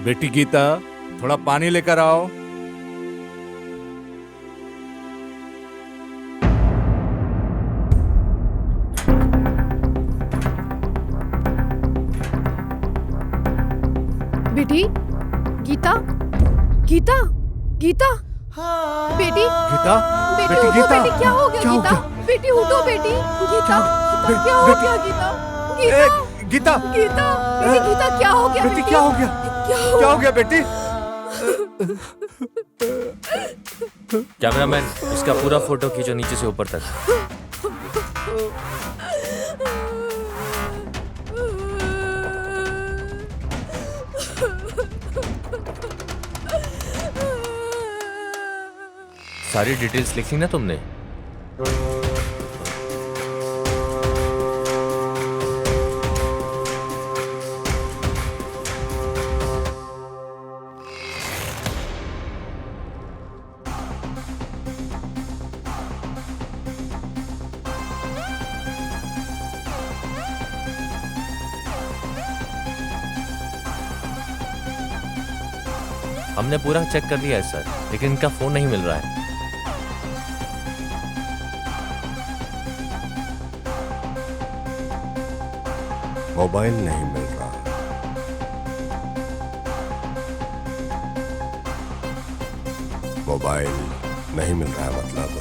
बेटी गीता, थोड़ा पानी लेकर आओ। बेटी गीता, गीता, गीता, बेटी, गीता, बेटी बेटी उठो, गीता, बेटी क्या हो गया क्या हो गीता? गया? बेटी उठो बेटी, गीता, गीता क्या हो बेटी- गया गीता? ए, गीता, गीता, गीता, बेटी गीता क्या हो गया बेटी क्या हो गया? क्या हो क्या हो गया बेटी? कैमरामैन, इसका पूरा फोटो खींचो नीचे से ऊपर तक। सारी डिटेल्स लिखी ना तुमने? हमने पूरा चेक कर लिया है सर, लेकिन इनका फोन नहीं मिल रहा है। मोबाइल नहीं मिल रहा। मोबाइल नहीं मिल रहा है मतलब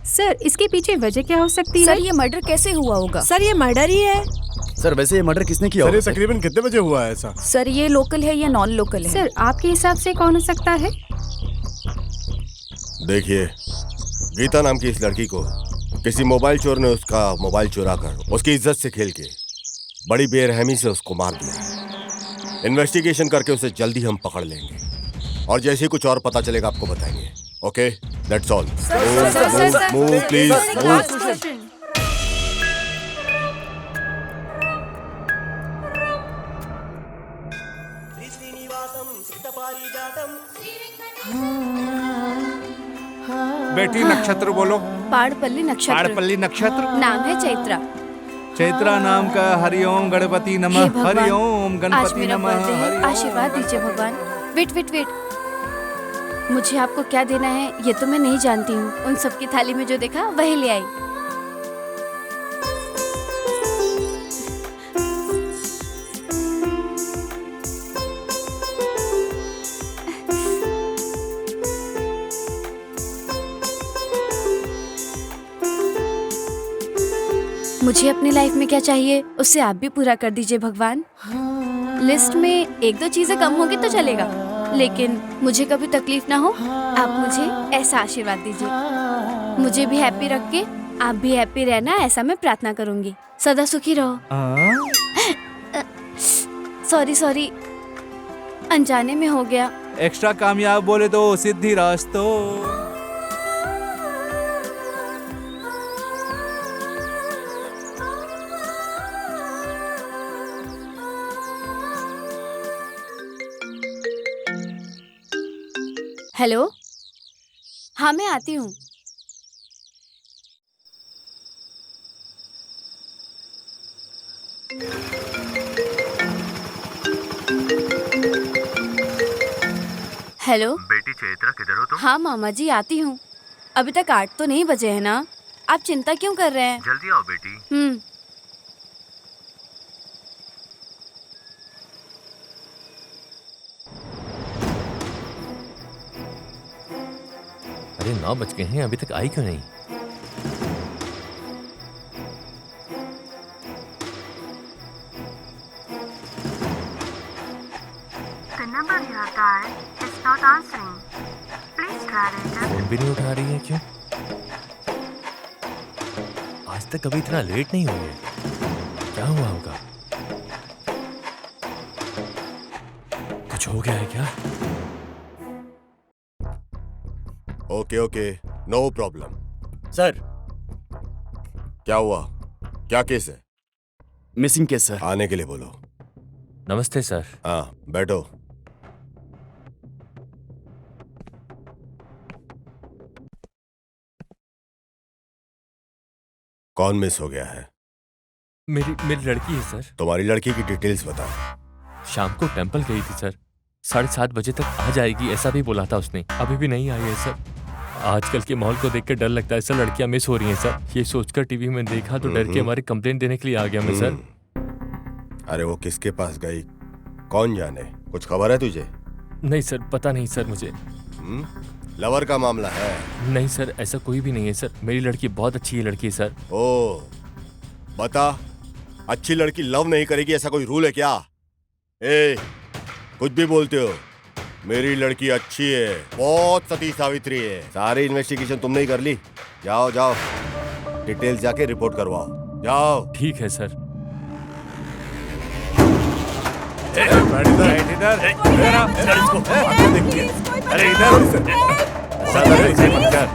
सर, इसके पीछे वजह क्या हो सकती है? सर ये मर्डर कैसे हुआ होगा? सर ये मर्डर ही है। सर वैसे ये मर्डर किसने किया सर ये होगा? तकरीबन कितने बजे हुआ है ऐसा? सर ये लोकल है या नॉन लोकल है? सर, आपके हिसाब से कौन हो सकता है? देखिए, गीता नाम की इस लड़की को किसी मोबाइल चोर ने उसका मोबाइल चुरा कर उसकी इज्जत से खेल के बड़ी बेरहमी से उसको मार दिया है। इन्वेस्टिगेशन करके उसे जल्दी हम पकड़ लेंगे और जैसे ही कुछ और पता चलेगा आपको बताएंगे। Okay, that's all. Move please, move. बेटी नक्षत्र बोलो। पाड़पल्ली नक्षत्र। पाड़पल्ली नक्षत्र। नाम है चैत्रा। चैत्रा नाम का हरिओम गणपति हे नमः। भगवान, हरिओम आज गणपति मेरा नमः। बर्थडे है, हरिओम। आशीर्वाद दीजिए भगवान। वेट वेट वेट, मुझे आपको क्या देना है ये तो मैं नहीं जानती हूँ। उन सबकी थाली में जो देखा वही ले आई। मुझे अपनी लाइफ में क्या चाहिए उससे आप भी पूरा कर दीजिए भगवान। लिस्ट में एक दो चीजें कम होगी तो चलेगा, लेकिन मुझे कभी तकलीफ ना हो। आप मुझे ऐसा आशीर्वाद दीजिए। मुझे भी हैप्पी रख के आप भी हैप्पी रहना, ऐसा मैं प्रार्थना करूंगी। सदा सुखी रहो। सॉरी सॉरी, अनजाने में हो गया। एक्स्ट्रा कामयाब बोले तो सिद्धि रास्तो। हेलो, हाँ मैं आती हूँ। हेलो बेटी चैत्रा, किधर हो तुम? हाँ मामा जी आती हूँ। अभी तक 8 तो नहीं बजे है ना? आप चिंता क्यों कर रहे हैं? जल्दी आओ बेटी। अरे 9 बज गए हैं, अभी तक आई क्यों नहीं? The number you have dialed is not answering. Please try later. Phone भी नहीं उठा रही है, क्यों? आज तक कभी इतना लेट नहीं हुई है। क्या हुआ होगा? कुछ हो गया है क्या? Okay okay, no problem. Sir क्या हुआ? क्या केस है? Missing case sir. आने के लिए बोलो। नमस्ते सर। हाँ बैठो। कौन मिस हो गया है? मेरी मेरी लड़की है सर। तुम्हारी लड़की की डिटेल्स बताओ। शाम को टेंपल गई थी सर, 7:30 बजे तक आ जाएगी ऐसा भी बोला था उसने, अभी भी नहीं आई है सर। आजकल के माहौल को देख कर डर लगता है सर, लड़कियां मिस हो रही हैं सर। ये सोचकर टीवी में देखा तो डर के हमारी कंप्लेंट देने के लिए आ गया मैं सर। अरे वो किसके पास गई कौन जाने, कुछ खबर है तुझे? नहीं सर, पता नहीं सर मुझे। लवर का मामला है? नहीं सर, ऐसा कोई भी नहीं है सर, मेरी लड़की बहुत अच्छी है लड़की है सर। ओ बता, अच्छी लड़की लव नहीं करेगी ऐसा कोई रूल है क्या? ए कुछ भी बोलते हो, मेरी लड़की अच्छी है, बहुत सती सावित्री है। सारी इन्वेस्टिगेशन तुमने ही कर ली। जाओ जाओ, डिटेल्स जाके रिपोर्ट करवाओ, जाओ। ठीक है सर। इधर अरे इधर ज्यादा ऐसे मत कर।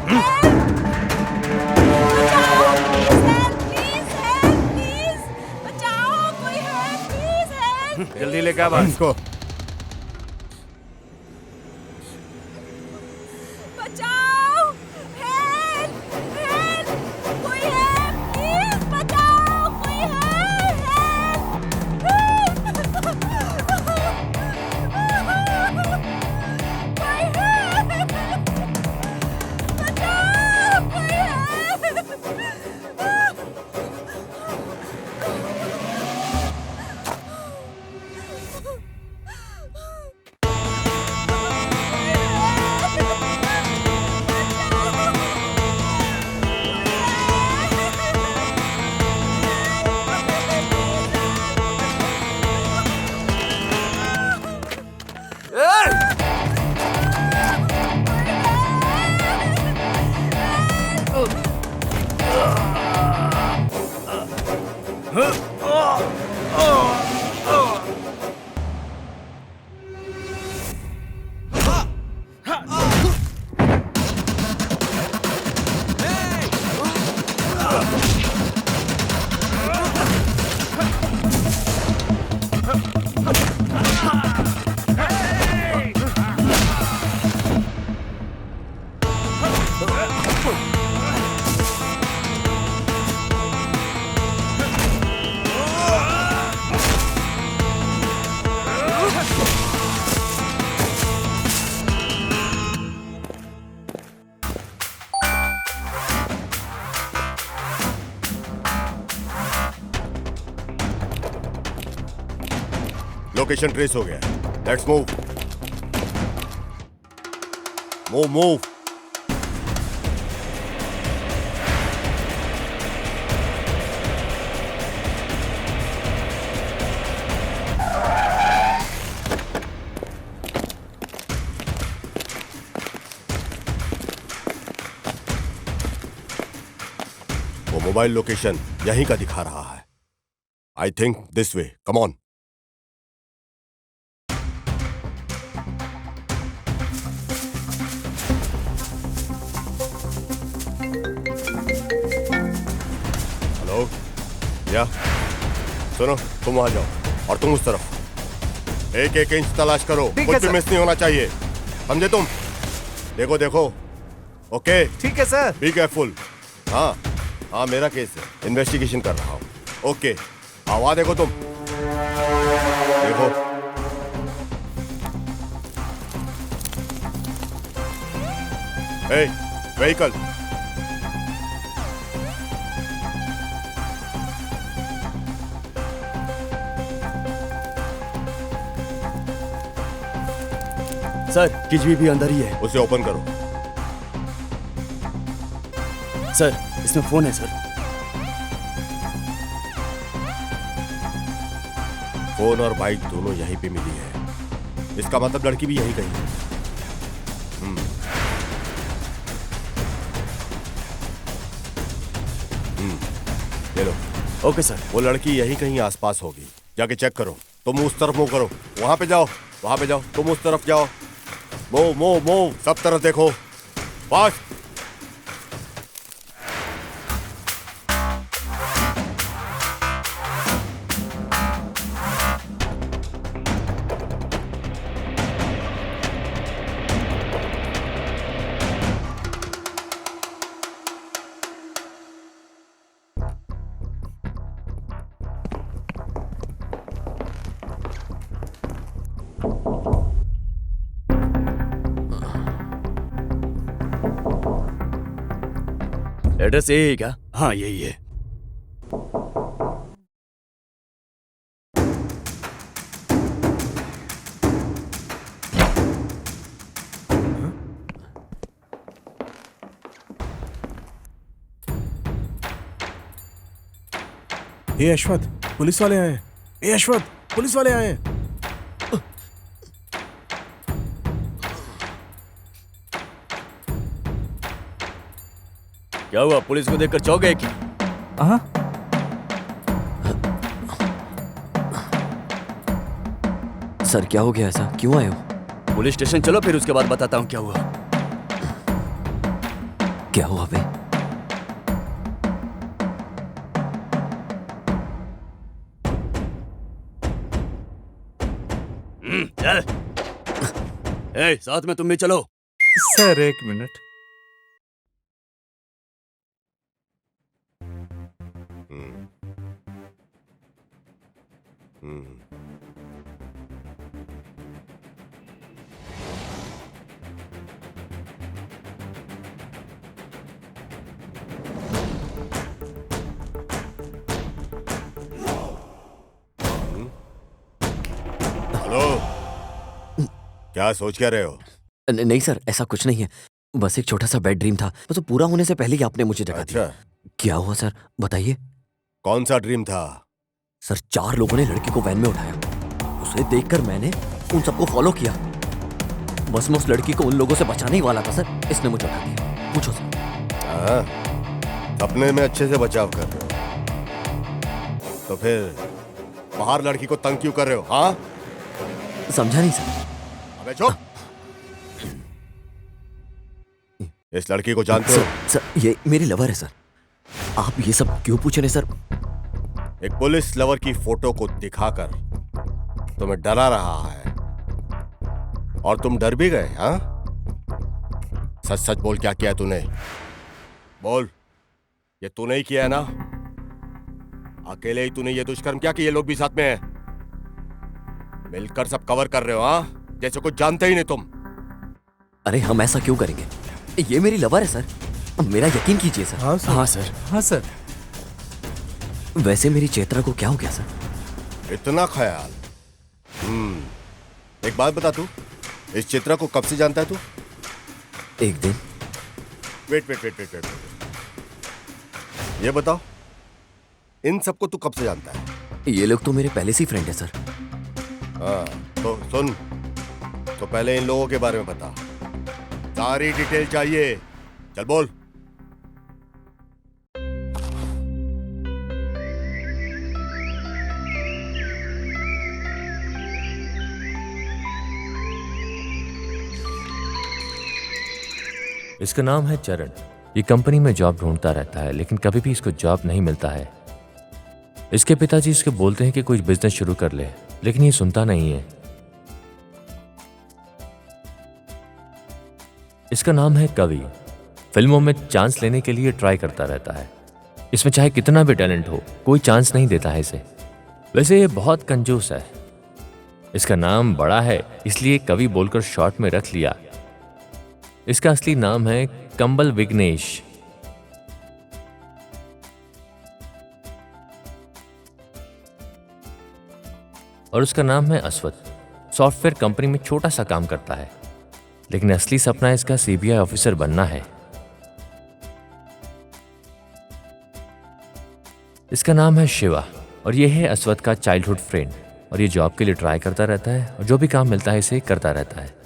जल्दी लेके आ बाहर इसको। लोकेशन ट्रेस हो गया, लेट्स मूव। Move move. वो मोबाइल लोकेशन यहीं का दिखा रहा है। I think this way, come on. Hello, या सुनो, तुम वहां जाओ और तुम उस तरफ। एक एक इंच तलाश करो, कुछ भी मिस नहीं होना चाहिए, समझे तुम? देखो देखो। ओके ठीक है सर। Be careful. हाँ हाँ, मेरा केस है, इन्वेस्टिगेशन कर रहा हूँ। ओके, आवाज देखो तुम, देखो। ए, व्हीकल। सर किजवी भी अंदर ही है। उसे ओपन करो। सर इसमें फोन है सर। फोन और बाइक दोनों यहीं पे मिली है, इसका मतलब लड़की भी यहीं कहीं है। ले लो। Okay sir. वो लड़की यहीं कहीं आसपास होगी, जाके चेक करो। तुम उस तरफ मूव करो, वहां पे जाओ, वहां पे जाओ। तुम उस तरफ जाओ, मूव मूव मूव, सब तरफ देखो, फास्ट। एड्रेस यही है क्या? हाँ यही है। ए अश्वथ, पुलिस वाले आए हैं। ए अश्वथ, पुलिस वाले आए हैं। क्या हुआ, पुलिस को देखकर चौंक गए क्या? हाँ, सर क्या हो गया, ऐसा क्यों आए हो? पुलिस स्टेशन चलो, फिर उसके बाद बताता हूँ क्या हुआ। क्या हुआ बे? चल। ए, साथ में तुम भी चलो। सर एक मिनट। हेलो, क्या सोच क्या रहे हो? नहीं सर, ऐसा कुछ नहीं है। बस एक छोटा सा बैड ड्रीम था, बस वो पूरा होने से पहले ही आपने मुझे जगा दिया। अच्छा, क्या हुआ सर, बताइए। कौन सा ड्रीम था? सर 4 लोगों ने लड़की को वैन में उठाया। उसे देखकर मैंने उन सबको फॉलो किया। बस मैं उस लड़की को उन लोगों से बचाने ही वाला था सर, इसने मुझे उठा दिया। पूछो सर। हाँ, सपने में अच्छे से बचाव कर रहे हो, तो फिर बाहर लड़की को तंग क्यों कर रहे हो? हाँ, समझा नहीं सर। अबे चुप। इस लड़की को जानते हो? सर ये मेरी लवर है सर। आप ये सब क्यों पूछ रहे हैं सर? एक पुलिस लवर की फोटो को दिखाकर तुम्हें डरा रहा है और तुम डर भी गए। हाँ, सच सच बोल, क्या किया तूने? बोल, ये तूने ही किया है ना? अकेले ही तूने ये दुष्कर्म किया कि ये लोग भी साथ में हैं? मिलकर सब कवर कर रहे हो? हाँ, जैसे कुछ जानते ही नहीं तुम। अरे हम ऐसा क्यों करेंगे, ये मेरी लवर है सर, मेरा यकीन कीजिए सर। हाँ सर। हाँ सर। हाँ सर। वैसे मेरी चैत्रा को क्या हो गया सर? इतना ख्याल। एक बात बता, तू इस चित्रा को कब से जानता है तू? एक दिन। वेट, ये बताओ, इन सबको तू कब से जानता है? ये लोग तो मेरे पहले से ही फ्रेंड है सर। हाँ, तो सुन, तो पहले इन लोगों के बारे में बता, सारी डिटेल चाहिए। चल बोल। इसका नाम है चरण। ये कंपनी में जॉब ढूंढता रहता है, लेकिन कभी भी इसको जॉब नहीं मिलता है। इसके पिताजी इसको बोलते हैं कि कुछ बिजनेस शुरू कर ले, लेकिन ये सुनता नहीं है। इसका नाम है कवि। फिल्मों में चांस लेने के लिए ट्राई करता रहता है। इसमें चाहे कितना भी टैलेंट हो, कोई चांस नहीं देता है इसे। वैसे ये बहुत कंजूस है। इसका नाम बड़ा है, इसलिए कवि बोलकर शॉर्ट में रख लिया। इसका असली नाम है कंबल विघ्नेश। और उसका नाम है अश्वथ। सॉफ्टवेयर कंपनी में छोटा सा काम करता है, लेकिन असली सपना इसका सीबीआई ऑफिसर बनना है। इसका नाम है शिवा और ये है अश्वथ का चाइल्डहुड फ्रेंड। और ये जॉब के लिए ट्राई करता रहता है और जो भी काम मिलता है इसे करता रहता है।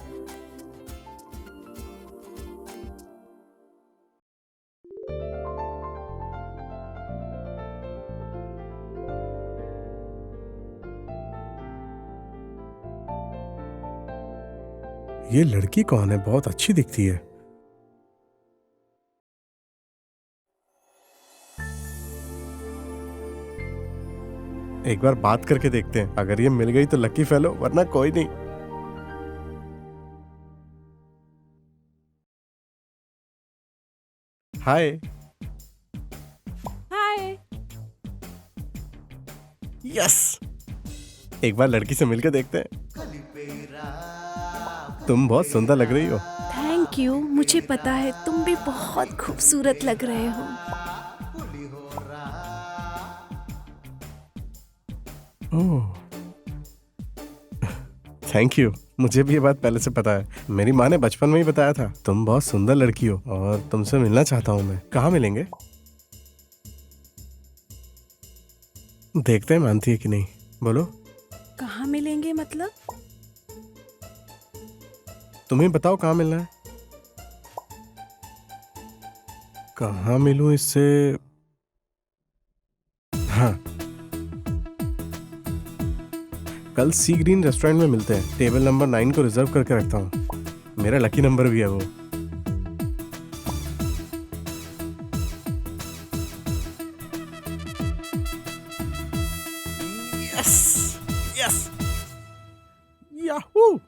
ये लड़की कौन है? बहुत अच्छी दिखती है। एक बार बात करके देखते हैं, अगर ये मिल गई तो लकी फेलो, वरना कोई नहीं। हाय। हाय। यस, एक बार लड़की से मिलके देखते हैं। तुम बहुत सुंदर लग रही हो। Thank you. मुझे पता है तुम भी बहुत खूबसूरत लग रहे हो। ओह, थैंक यू। मुझे भी ये बात पहले से पता है। मेरी माँ ने बचपन में ही बताया था तुम बहुत सुंदर लड़की हो और तुमसे मिलना चाहता हूँ मैं। कहाँ मिलेंगे? देखते हैं मानती है कि नहीं। बोलो। कहाँ मिलेंगे मतलब? तुम्हें बताओ कहाँ मिलना है। कहाँ मिलूं इससे? हाँ, कल सी ग्रीन रेस्टोरेंट में मिलते हैं। टेबल नंबर 9 को रिजर्व करके रखता हूँ। मेरा लकी नंबर भी है वो। Yes yes, Yahoo.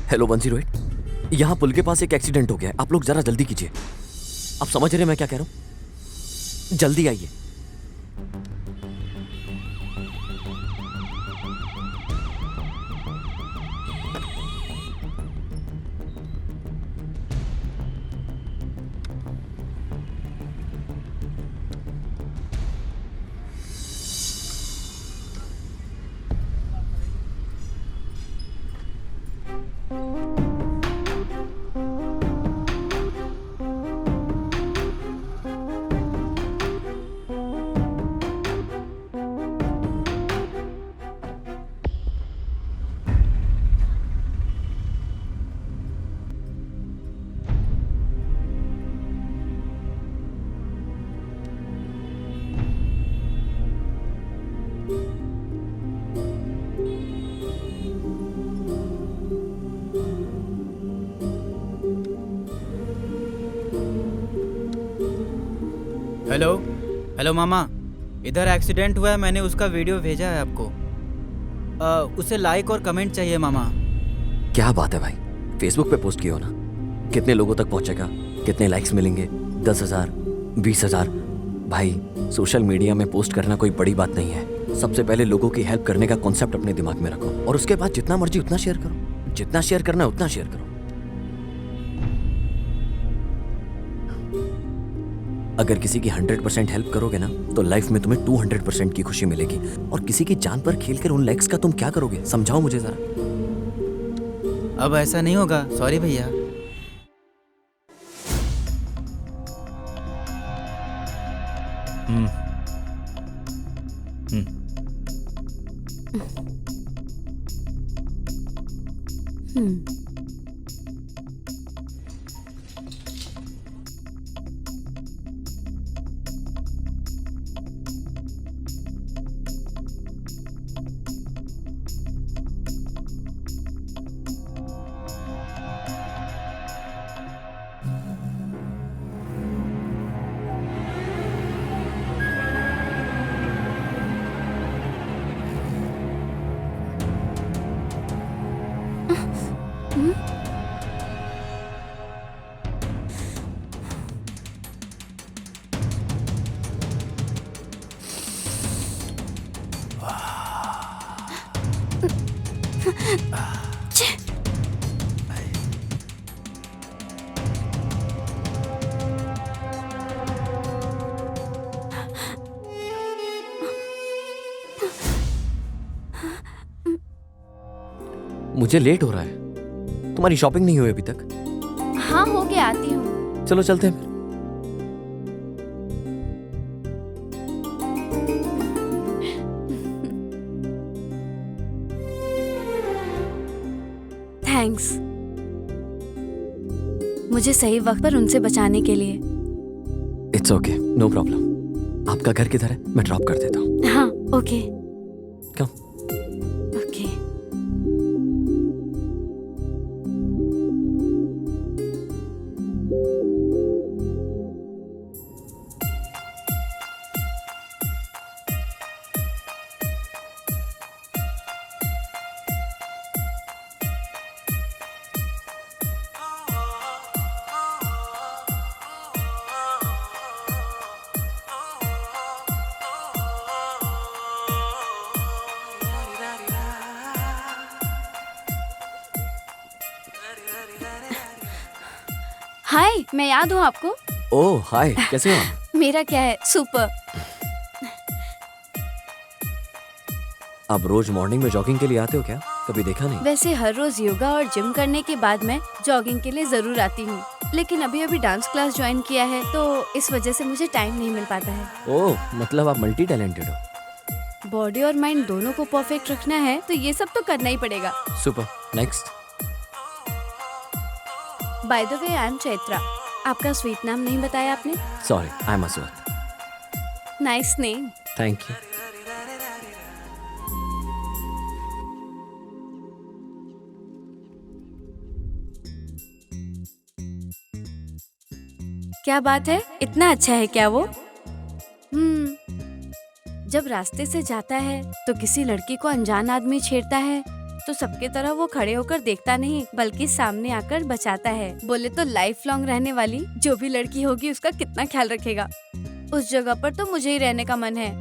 हेलो 108, यहाँ पुल के पास एक एक्सीडेंट हो गया है। आप लोग जरा जल्दी कीजिए। आप समझ रहे हैं मैं क्या कह रहा हूँ? जल्दी आइए। हेलो हेलो मामा, इधर एक्सीडेंट हुआ है। मैंने उसका वीडियो भेजा है आपको। उसे लाइक और कमेंट चाहिए मामा। क्या बात है भाई, फेसबुक पे पोस्ट किया हो ना? कितने लोगों तक पहुंचेगा? कितने लाइक्स मिलेंगे? 10,000, 20,000? भाई सोशल मीडिया में पोस्ट करना कोई बड़ी बात नहीं है। सबसे पहले लोगों की हेल्प करने का कॉन्सेप्ट अपने दिमाग में रखो और उसके बाद जितना मर्जी उतना शेयर करो। जितना शेयर करना है उतना शेयर करो। अगर किसी की 100% हेल्प करोगे ना तो लाइफ में तुम्हें 200% की खुशी मिलेगी। और किसी की जान पर खेलकर उन लाइक्स का तुम क्या करोगे? समझाओ मुझे जरा। अब ऐसा नहीं होगा, सॉरी भैया। मुझे लेट हो रहा है। तुम्हारी शॉपिंग नहीं हुई अभी तक? हाँ हो गया, आती हूँ। चलो चलते हैं फिर। मुझे सही वक्त पर उनसे बचाने के लिए। It's okay, no problem. आपका घर किधर है? मैं ड्रॉप कर देता हूँ। हाँ ओके। कम। ओके। हाय, मैं याद हूँ आपको। ओह हाय, कैसे हो आप? मेरा क्या है, सुपर। आप रोज मॉर्निंग में जॉगिंग के लिए आते हो क्या? कभी देखा नहीं। वैसे हर रोज योगा और जिम करने के बाद मैं जॉगिंग के लिए जरूर आती हूँ, लेकिन अभी डांस क्लास ज्वाइन किया है तो इस वजह से मुझे टाइम नहीं मिल पाता है। ओह, मतलब आप मल्टी टैलेंटेड हो। बॉडी और माइंड दोनों को परफेक्ट रखना है तो ये सब तो करना ही पड़ेगा। Super, next. By the way, I am Chaitra. आपका स्वीट नाम नहीं बताया आपने। Sorry, I am Aswath. Nice name. Thank you. क्या बात है, इतना अच्छा है क्या वो? जब रास्ते से जाता है तो किसी लड़की को अनजान आदमी छेड़ता है तो सबके तरह वो खड़े होकर देखता नहीं बल्कि सामने आकर बचाता है। बोले तो लाइफ लॉन्ग रहने वाली जो भी लड़की होगी उसका कितना ख्याल रखेगा। उस जगह पर तो मुझे ही रहने का मन है।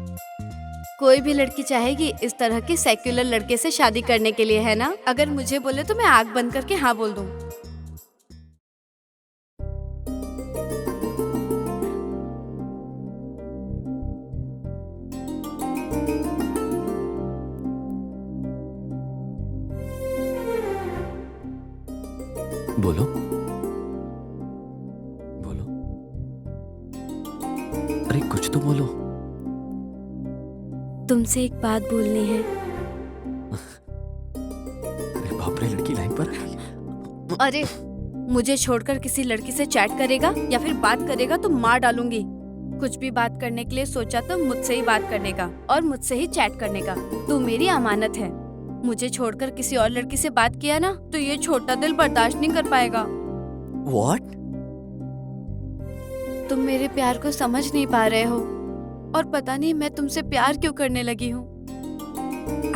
कोई भी लड़की चाहेगी इस तरह के सेक्युलर लड़के से शादी करने के लिए, है ना? अगर मुझे बोले तो मैं आँख बंद करके हाँ बोल दूँ। बोलो बोलो, अरे कुछ तो बोलो। तुमसे एक बात बोलनी है। अरे बाप रे, लड़की लाइन पर आ गई। अरे मुझे छोड़कर किसी लड़की से चैट करेगा या फिर बात करेगा तो मार डालूंगी। कुछ भी बात करने के लिए सोचा तो मुझसे ही बात करने का और मुझसे ही चैट करने का। तू मेरी अमानत है। मुझे छोड़कर किसी और लड़की से बात किया ना तो ये छोटा दिल बर्दाश्त नहीं कर पाएगा। What? तुम मेरे प्यार को समझ नहीं पा रहे हो और पता नहीं मैं तुमसे प्यार क्यों करने लगी हूँ।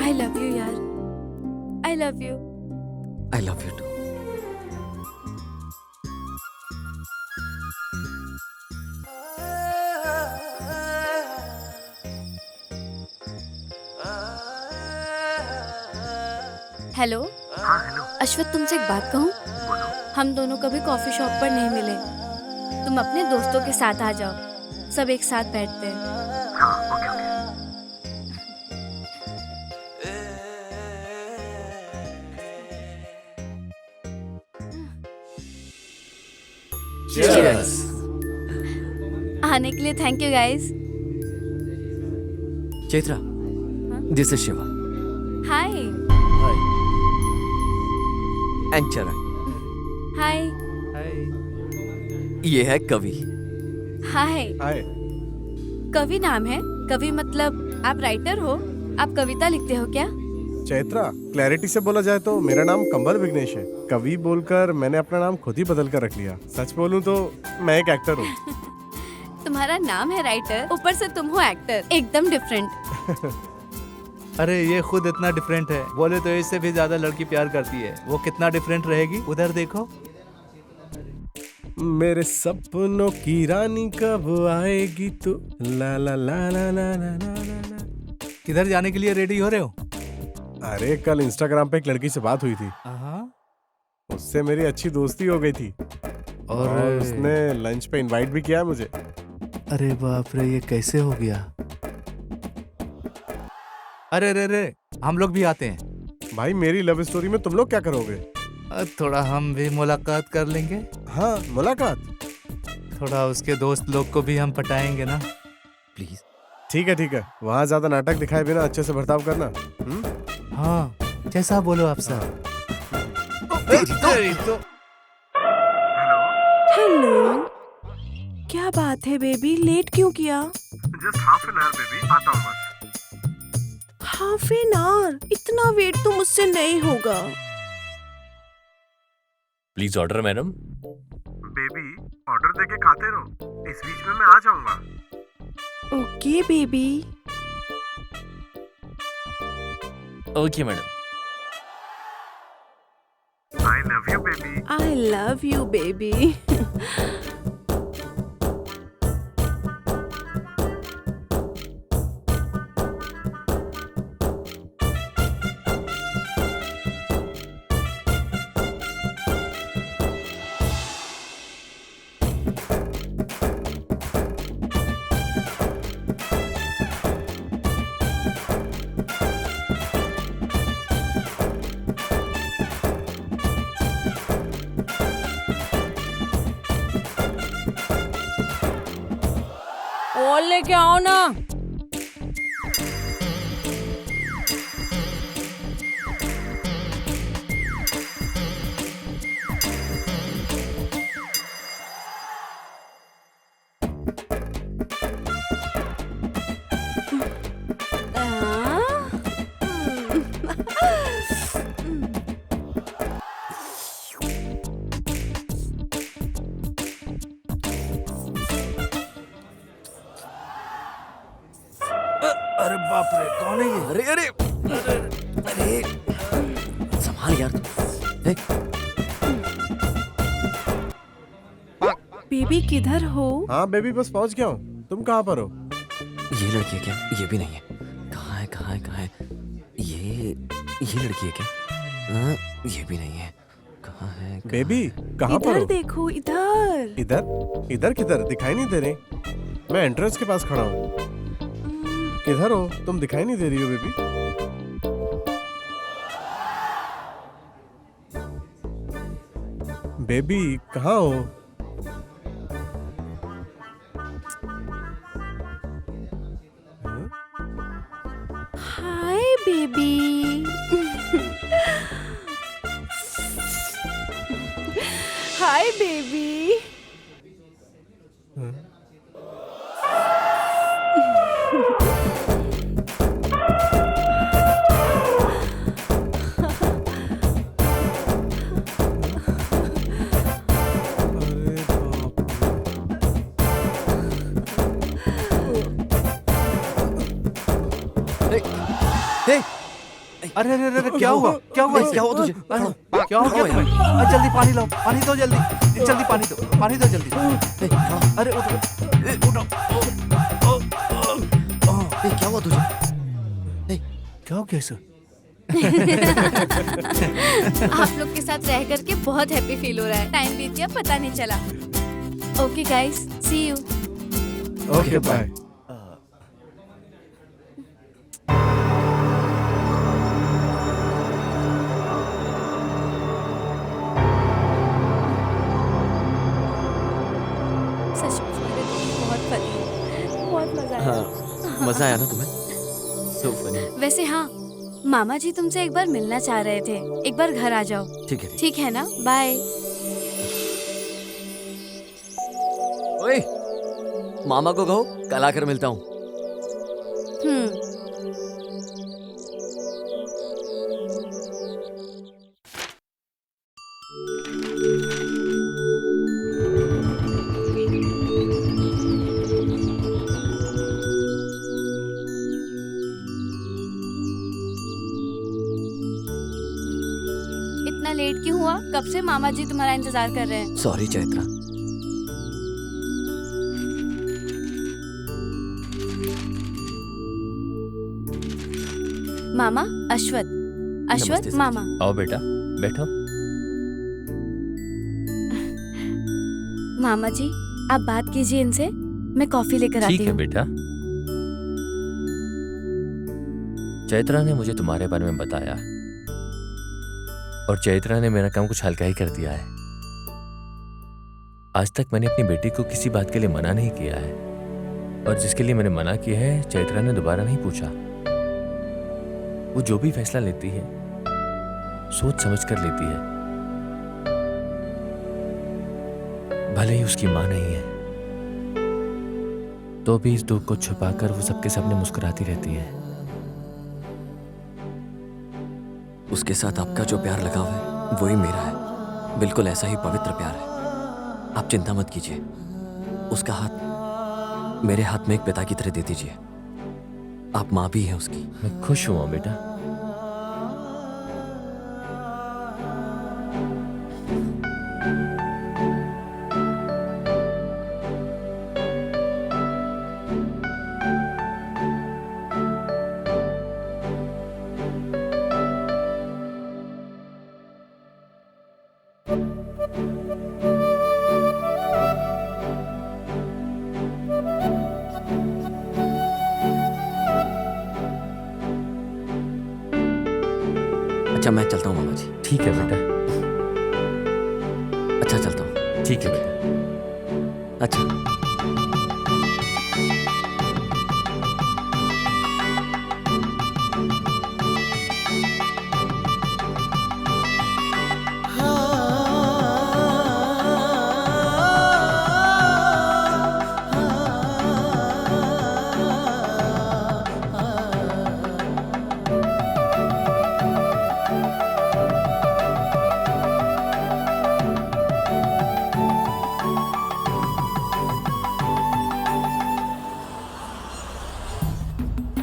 आई लव यू यार, I love you. I love you too. Hello. हाँ हेलो। अश्वथ, तुमसे एक बात कहूँ? हम दोनों कभी कॉफी शॉप पर नहीं मिले। तुम अपने दोस्तों के साथ आ जाओ, सब एक साथ बैठते हैं। हाँ ओके ओके। Cheers. आने के लिए thank you guys. Chaitra, this is Shiva hi. And चरण। हाय। ये है कवि। हाय। हाय। कवि नाम है? कवि मतलब आप राइटर हो? आप कविता लिखते हो क्या? चैत्रा, क्लैरिटी से बोला जाए तो मेरा नाम कंबल विघ्नेश है। कवि बोलकर मैंने अपना नाम खुद ही बदल कर रख लिया। सच बोलूं तो मैं एक एक्टर हूँ। तुम्हारा नाम है राइटर, ऊपर से तुम हो एक्टर, एकदम डिफरेंट। अरे ये खुद इतना डिफरेंट है, बोले तो इससे भी ज्यादा लड़की प्यार करती है। वो कितना डिफरेंट रहेगी, उधर देखो। मेरे सपनों की रानी कब आएगी तू, ला ला ला ला ला ला ला ला। किधर जाने के लिए रेडी हो रहे हो? अरे कल इंस्टाग्राम पे एक लड़की से बात हुई थी, उससे मेरी अच्छी दोस्ती हो गई थी और उसने लंच पे इनवाइट भी किया मुझे। अरे बाप रे, ये कैसे हो गया? अरे रे रे, हम लोग भी आते हैं। भाई मेरी लव स्टोरी में तुम लोग क्या करोगे? थोड़ा हम भी मुलाकात कर लेंगे। हाँ मुलाकात। थोड़ा उसके दोस्त लोग को भी हम पटाएंगे ना। प्लीज। ठीक है, वहाँ ज्यादा नाटक दिखाए बिना अच्छे से बर्ताव करना। हाँ, जैसा बोलो आप सर। हेलो। क्या बात है बेबी, लेट क्यों किया? Just half an hour baby, आता हूँ बस। Half an hour? इतना वेट तो मुझसे नहीं होगा। Please order madam. Baby order देके खाते रहो, इस बीच में मैं आ जाऊंगा। Okay baby. Okay madam. I love you baby. I love you baby. और लेके आओ ना। अरे बाप रे, कौन है ये? अरे अरे अरे संभाल यार। बेबी किधर हो? हाँ बेबी बस पहुंच गया हूँ, तुम कहाँ पर हो? ये लड़की है क्या? ये भी नहीं है। कहाँ है कहाँ है कहाँ है? ये लड़की है क्या? ये भी नहीं है। कहाँ है? बेबी कहाँ पर इधर हो? देखो, इधर। इधर इधर किधर? दिखाई नहीं दे रही। मैं एंट्रेंस के पास खड़ा हूँ। किधर हो तुम? दिखाई नहीं दे रही हो बेबी। बेबी कहाँ हो? Hi baby. Hi baby. अरे अरे अरे क्या हुआ? क्या हुआ? क्या हुआ तुझे? क्या हो गया तुम्हें? जल्दी पानी लाओ, पानी दो जल्दी, जल्दी पानी दो, पानी दो जल्दी। अरे उठो, क्या हुआ तुझे? क्या हो गया सर? आप लोग के साथ रह करके बहुत हैप्पी फील हो रहा है। टाइम बीत गया पता नहीं चला। Okay guys, see you. Okay bye. मजा आया ना तुम्हें? So funny। वैसे हाँ, मामा जी तुमसे एक बार मिलना चाह रहे थे। एक बार घर आ जाओ। ठीक है ना? बाय। ओए, मामा को कहो कल आकर मिलता हूँ। इतना लेट क्यों हुआ? कब से मामा जी तुम्हारा इंतजार कर रहे हैं। सॉरी चैत्रा। मामा, अश्वत। अश्वत मामा। आओ बेटा, बैठो। मामा जी आप बात कीजिए इनसे, मैं कॉफी लेकर आती हूँ। ठीक है बेटा। चैत्रा ने मुझे तुम्हारे बारे में बताया और चैत्रा ने मेरा काम कुछ हल्का ही कर दिया है। आज तक मैंने अपनी बेटी को किसी बात के लिए मना नहीं किया है और जिसके लिए मैंने मना किया है चैत्रा ने दोबारा नहीं पूछा। वो जो भी फैसला लेती है सोच समझ कर लेती है, भले ही उसकी माँ नहीं है तो भी इस दुख को छुपाकर वो सबके सामने मुस्कुराती रहती है। उसके साथ आपका जो प्यार लगाव है वही मेरा है, बिल्कुल ऐसा ही पवित्र प्यार है। आप चिंता मत कीजिए, उसका हाथ मेरे हाथ में एक पिता की तरह दे दीजिए। आप माँ भी हैं उसकी। मैं खुश हूँ बेटा। अच्छा मैं चलता हूँ मामा जी। ठीक है बेटा। अच्छा चलता हूँ। ठीक है बेटा। अच्छा।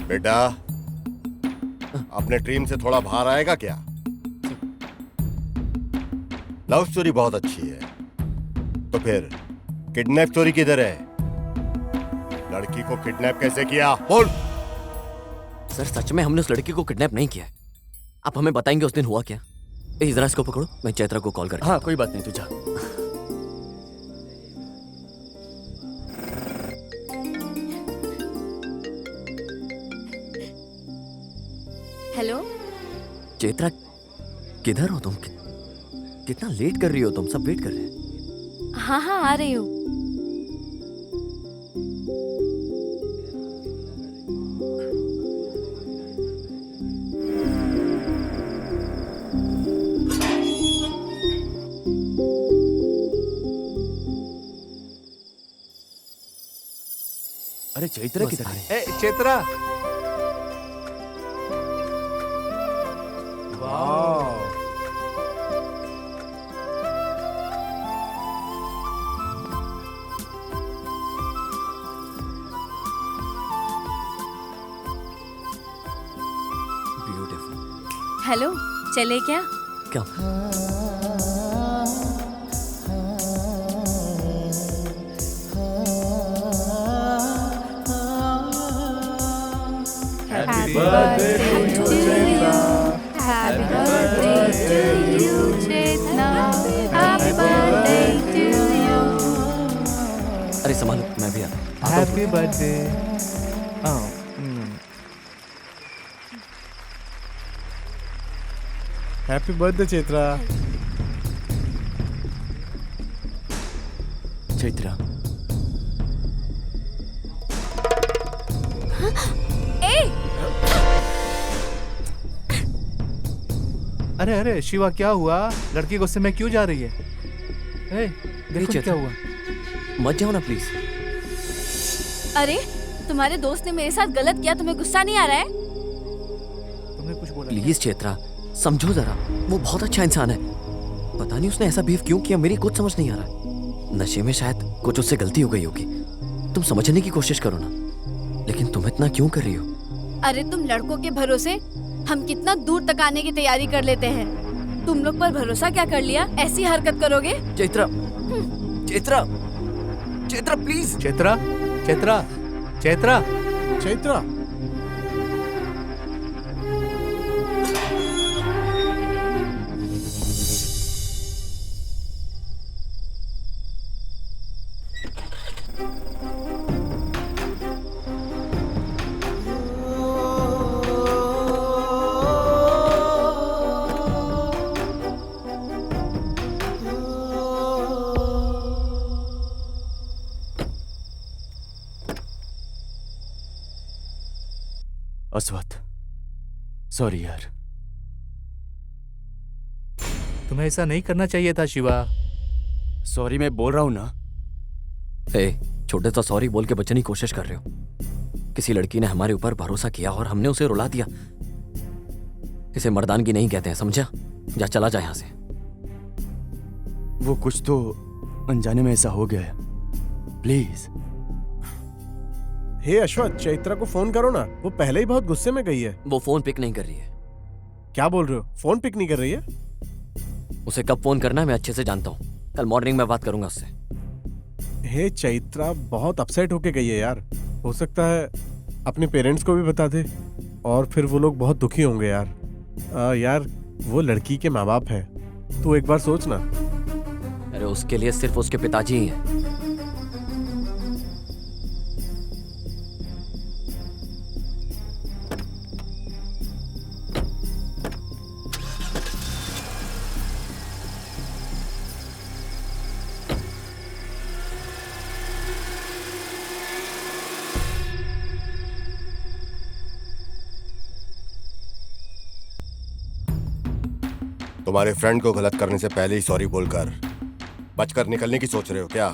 बेटा, अपने ड्रीम से थोड़ा बाहर आएगा क्या? लव स्टोरी बहुत अच्छी है, तो फिर किडनैप स्टोरी किधर है? लड़की को किडनैप कैसे किया? बोल। सर सच में हमने उस लड़की को किडनैप नहीं किया है। आप हमें बताएंगे उस दिन हुआ क्या? जरा इसको पकड़ो, मैं चैत्रा को कॉल करके। हाँ कोई बात नहीं, तू जा। हेलो चैत्रा, किधर हो तुम? कितना लेट कर रही हो तुम? सब वेट कर रहे हैं। हाँ हाँ आ रही हूँ। अरे चैत्रा किधर है? ए चैत्रा, वाह, ब्यूटीफुल। हेलो, चले क्या? क्या? Happy birthday to you. Happy birthday to you, Chetna. Happy birthday to you. अरे संभालो, मैं भी आता हूँ। Happy birthday. Happy birthday Chaitra. Chaitra, अरे अरे शिवा, क्या हुआ? लड़की गुस्से में क्यों जा रही है? ए, देखो चैत्रा। क्या हुआ? मत जाओ ना प्लीज। अरे तुम्हारे दोस्त ने मेरे साथ गलत किया, तुम्हें गुस्सा नहीं आ रहा है? तुमने कुछ बोला? प्लीज चैत्रा, समझो जरा, वो बहुत अच्छा इंसान है। पता नहीं उसने ऐसा बिहेव क्यों किया, मेरी कुछ समझ नहीं आ रहा। नशे में शायद कुछ उससे गलती हो गई होगी। तुम समझने की कोशिश करो ना। लेकिन तुम इतना क्यों कर रही हो? अरे तुम लड़कों के भरोसे हम कितना दूर तक आने की तैयारी कर लेते हैं। तुम लोग पर भरोसा क्या कर लिया? ऐसी हरकत करोगे? चैत्रा, चैत्रा, चैत्रा प्लीज। चैत्रा, चैत्रा, चैत्रा, चैत्रा, अस्वत, सॉरी यार। तुम्हें ऐसा नहीं करना चाहिए था शिवा। सॉरी मैं बोल रहा हूँ ना। छोटे सा सॉरी बोल के बचने की कोशिश कर रहे हो। किसी लड़की ने हमारे ऊपर भरोसा किया और हमने उसे रुला दिया। इसे मर्दानगी नहीं कहते हैं, समझा? जा, चला जा यहाँ से। वो कुछ तो अनजाने में ऐसा हो गया है, प्लीज। हे अश्वथ, चैत्रा को फोन करो ना, वो पहले ही बहुत गुस्से में गई है। वो फोन पिक नहीं कर रही है। क्या बोल रहे हो? फोन पिक नहीं कर रही है? उसे कब फोन करना है मैं अच्छे से जानता हूँ। कल मॉर्निंग में बात करूंगा उससे। हे चैत्रा बहुत अपसेट होके गई है यार। हो सकता है अपने पेरेंट्स को भी बता दे और फिर वो लोग बहुत दुखी होंगे यार। यार वो लड़की के माँ बाप है, तू एक बार सोच ना। अरे उसके लिए सिर्फ उसके पिताजी ही हैं। तुम्हारे फ्रेंड को गलत करने से पहले ही सॉरी बोलकर बचकर निकलने की सोच रहे हो क्या?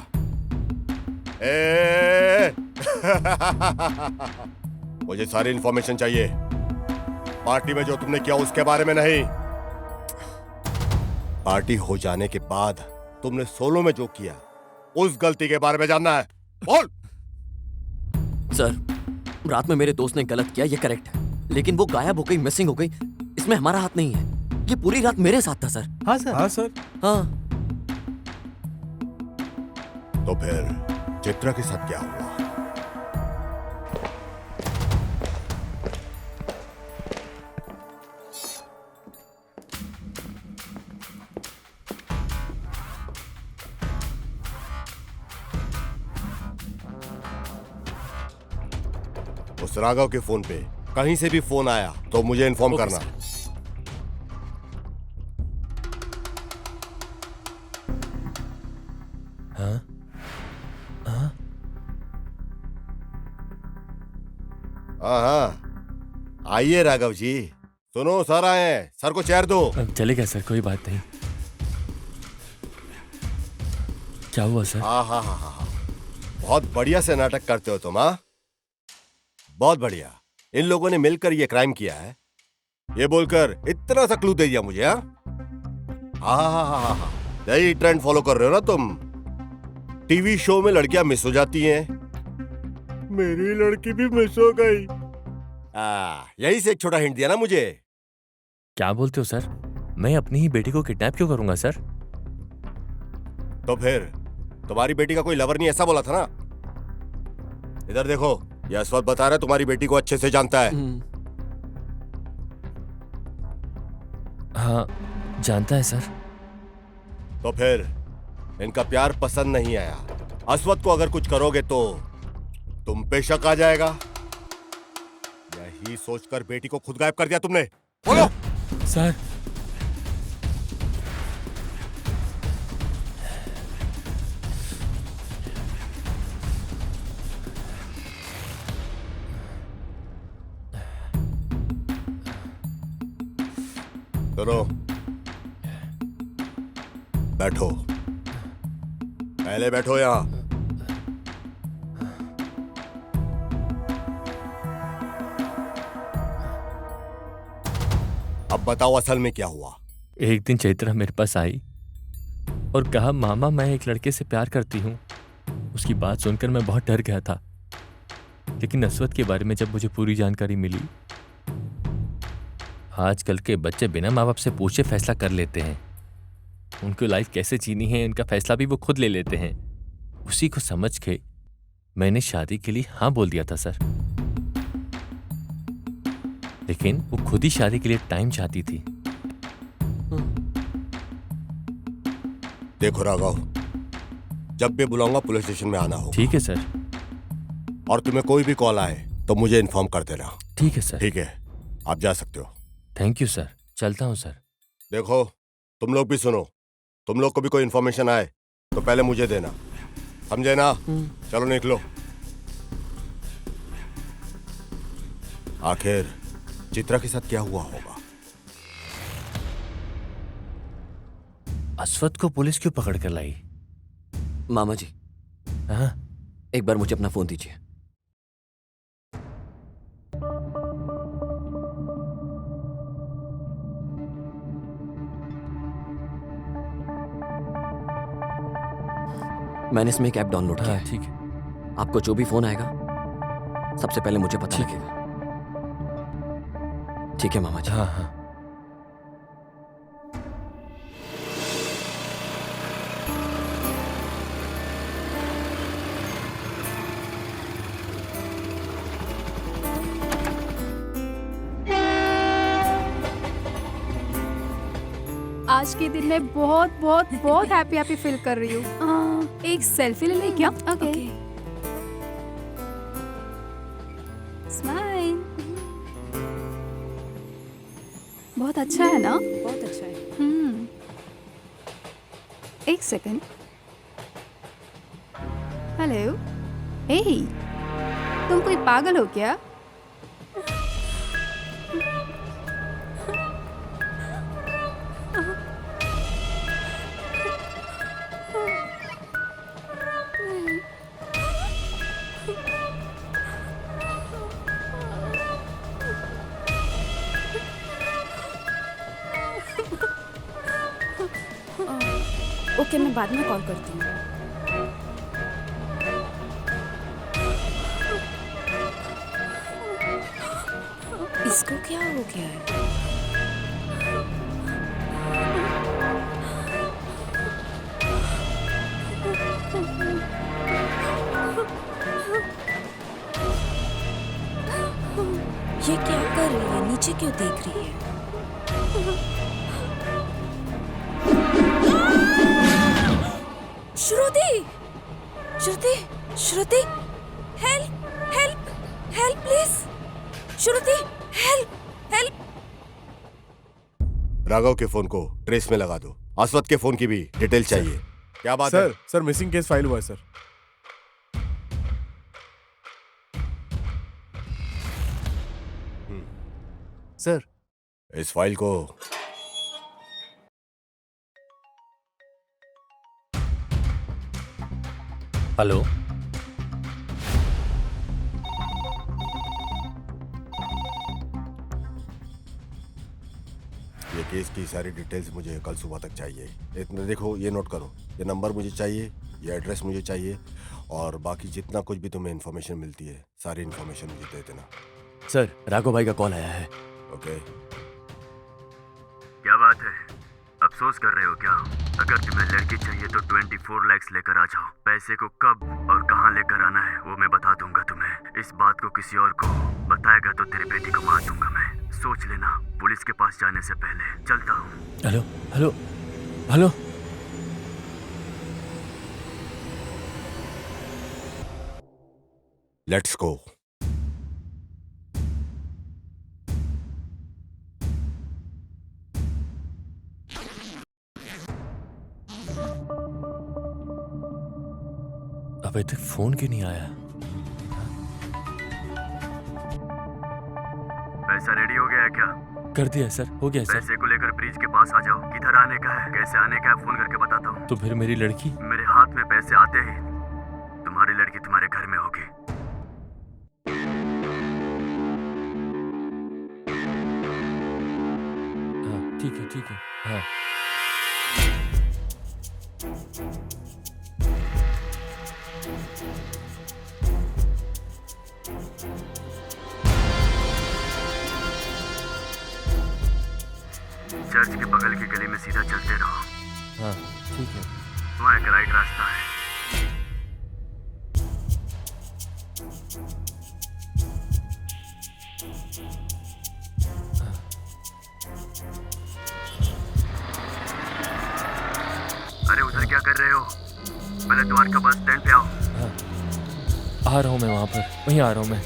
मुझे सारी इंफॉर्मेशन चाहिए। पार्टी में जो तुमने किया उसके बारे में नहीं। पार्टी हो जाने के बाद तुमने सोलो में जो किया उस गलती के बारे में जानना है। बोल। सर, रात में मेरे दोस्त ने गलत किया, ये करेक्ट है, लेकिन वो गायब हो गई, मिसिंग हो गई, इसमें हमारा हाथ नहीं है। ये पूरी रात मेरे साथ था सर। हाँ सर। हाँ सर। हाँ। तो फिर चित्रा के साथ क्या हुआ? उस राघव के फोन पे कहीं से भी फोन आया तो मुझे इन्फॉर्म करना। हाँ, आइए राघव जी। सुनो, सर आए हैं, सर को चेयर दो। चलेगा सर, कोई बात नहीं। क्या हुआ सर? हाँ, बहुत बढ़िया से नाटक करते हो तुम। हाँ, बहुत बढ़िया। इन लोगों ने मिलकर ये क्राइम किया है, ये बोलकर इतना सा क्लू दे दिया मुझे। हाँ, यही ट्रेंड फॉलो कर रहे हो ना तुम। टीवी शो में लड़कियां मिस हो जाती हैं, मेरी लड़की भी मिस हो गई। यही से एक छोटा हिंट दिया ना मुझे। क्या बोलते हो सर? मैं अपनी ही बेटी को किडनैप क्यों करूंगा सर? तो फिर तुम्हारी बेटी का कोई लवर नहीं, ऐसा बोला था ना? इधर देखो, ये अश्वथ बता रहा है तुम्हारी बेटी को अच्छे से जानता है। हाँ, जानता है सर। तो फिर इनका प्यार पसंद नहीं आया। अश्वथ को अगर कुछ करोगे तो तुम पे शक आ जाएगा। यही सोचकर बेटी को खुद गायब कर दिया तुमने। बोलो सर। सुनो, बैठो, पहले बैठो यहां। अब बताओ असल में क्या हुआ? एक दिन चैत्रा मेरे पास आई और कहा, मामा मैं एक लड़के से प्यार करती हूँ। उसकी बात सुनकर मैं बहुत डर गया था, लेकिन अश्वथ के बारे में जब मुझे पूरी जानकारी मिली, आजकल के बच्चे बिना माँ बाप से पूछे फैसला कर लेते हैं। उनको लाइफ कैसे जीनी है उनका फैसला भी वो खुद ले लेते हैं। उसी को समझ के मैंने शादी के लिए हाँ बोल दिया था सर, लेकिन वो खुद ही शादी के लिए टाइम चाहती थी। देखो राघव, जब भी बुलाऊंगा पुलिस स्टेशन में आना होगा। ठीक है सर। और तुम्हें कोई भी कॉल आए तो मुझे इन्फॉर्म कर देना। ठीक है सर। ठीक है, आप जा सकते हो। थैंक यू सर, चलता हूँ सर। देखो, तुम लोग भी सुनो, तुम लोग को भी कोई इन्फॉर्मेशन आए तो पहले मुझे देना, समझे ना? चलो निकलो। आखिर चित्रा के साथ क्या हुआ होगा? अश्वथ को पुलिस क्यों पकड़ कर लाई? मामा जी, हाँ एक बार मुझे अपना फोन दीजिए। मैंने इसमें एक ऐप डाउनलोड किया हाँ है। ठीक है। आपको जो भी फोन आएगा सबसे पहले मुझे पता ठीक है। लगेगा। ठीक है मामा जी। हाँ हाँ आज के दिन मैं बहुत बहुत बहुत हैप्पी फील कर रही हूँ। एक सेल्फी ले लें क्या? ओके। स्माइल। बहुत अच्छा है ना? बहुत अच्छा है। एक सेकंड। हेलो। हे, तुम कोई पागल हो क्या? ओके, मैं बाद में कॉल करती हूँ। इसको क्या हो गया है? ये क्या कर रही है? नीचे क्यों देख रही है? Shruti! Shruti! Shruti! Help! Help! Help please! Shruti! Help! Help! Raghav के फोन को ट्रेस में लगा दो। अस्वत के फोन की भी डिटेल चाहिए। क्या बात है? सर मिसिंग केस फाइल हुआ है सर। सर इस फाइल को हेलो। ये केस की सारी डिटेल्स मुझे कल सुबह तक चाहिए। इतना देखो, ये नोट करो, ये नंबर मुझे चाहिए, ये एड्रेस मुझे चाहिए, और बाकी जितना कुछ भी तुम्हें इन्फॉर्मेशन मिलती है सारी इन्फॉर्मेशन मुझे दे देना। सर राघव भाई का कॉल आया है। ओके। क्या बात है? अफसोस कर रहे हो क्या? अगर तुम्हें लड़की चाहिए तो 24 लाख लेकर आ जाओ। पैसे को कब और कहां लेकर आना है वो मैं बता दूंगा तुम्हें। इस बात को किसी और को बताएगा तो तेरी बेटी को मार दूंगा मैं। सोच लेना पुलिस के पास जाने से पहले। चलता हूँ। Hello hello hello. Let's go. अबे तक फोन क्यों नहीं आया? पैसा रेडी हो गया है क्या? कर दिया सर, हो गया सर। पैसे को लेकर ब्रिज के पास आ जाओ। किधर आने का है, कैसे आने का है, फोन करके बताता हूँ। तो फिर मेरी लड़की? मेरे हाथ में पैसे आते ही तुम्हारी लड़की तुम्हारे घर में होगी। हाँ ठीक है ठीक है। हाँ चर्च के बगल की गली में सीधा चलते रहो। हाँ ठीक है। वहाँ एक राइट रास्ता है। अरे उधर क्या कर रहे हो? पहले द्वारका बस स्टैंड पे आओ। हाँ आ रहा हूँ मैं, वहाँ पर वहीं आ रहा हूँ मैं।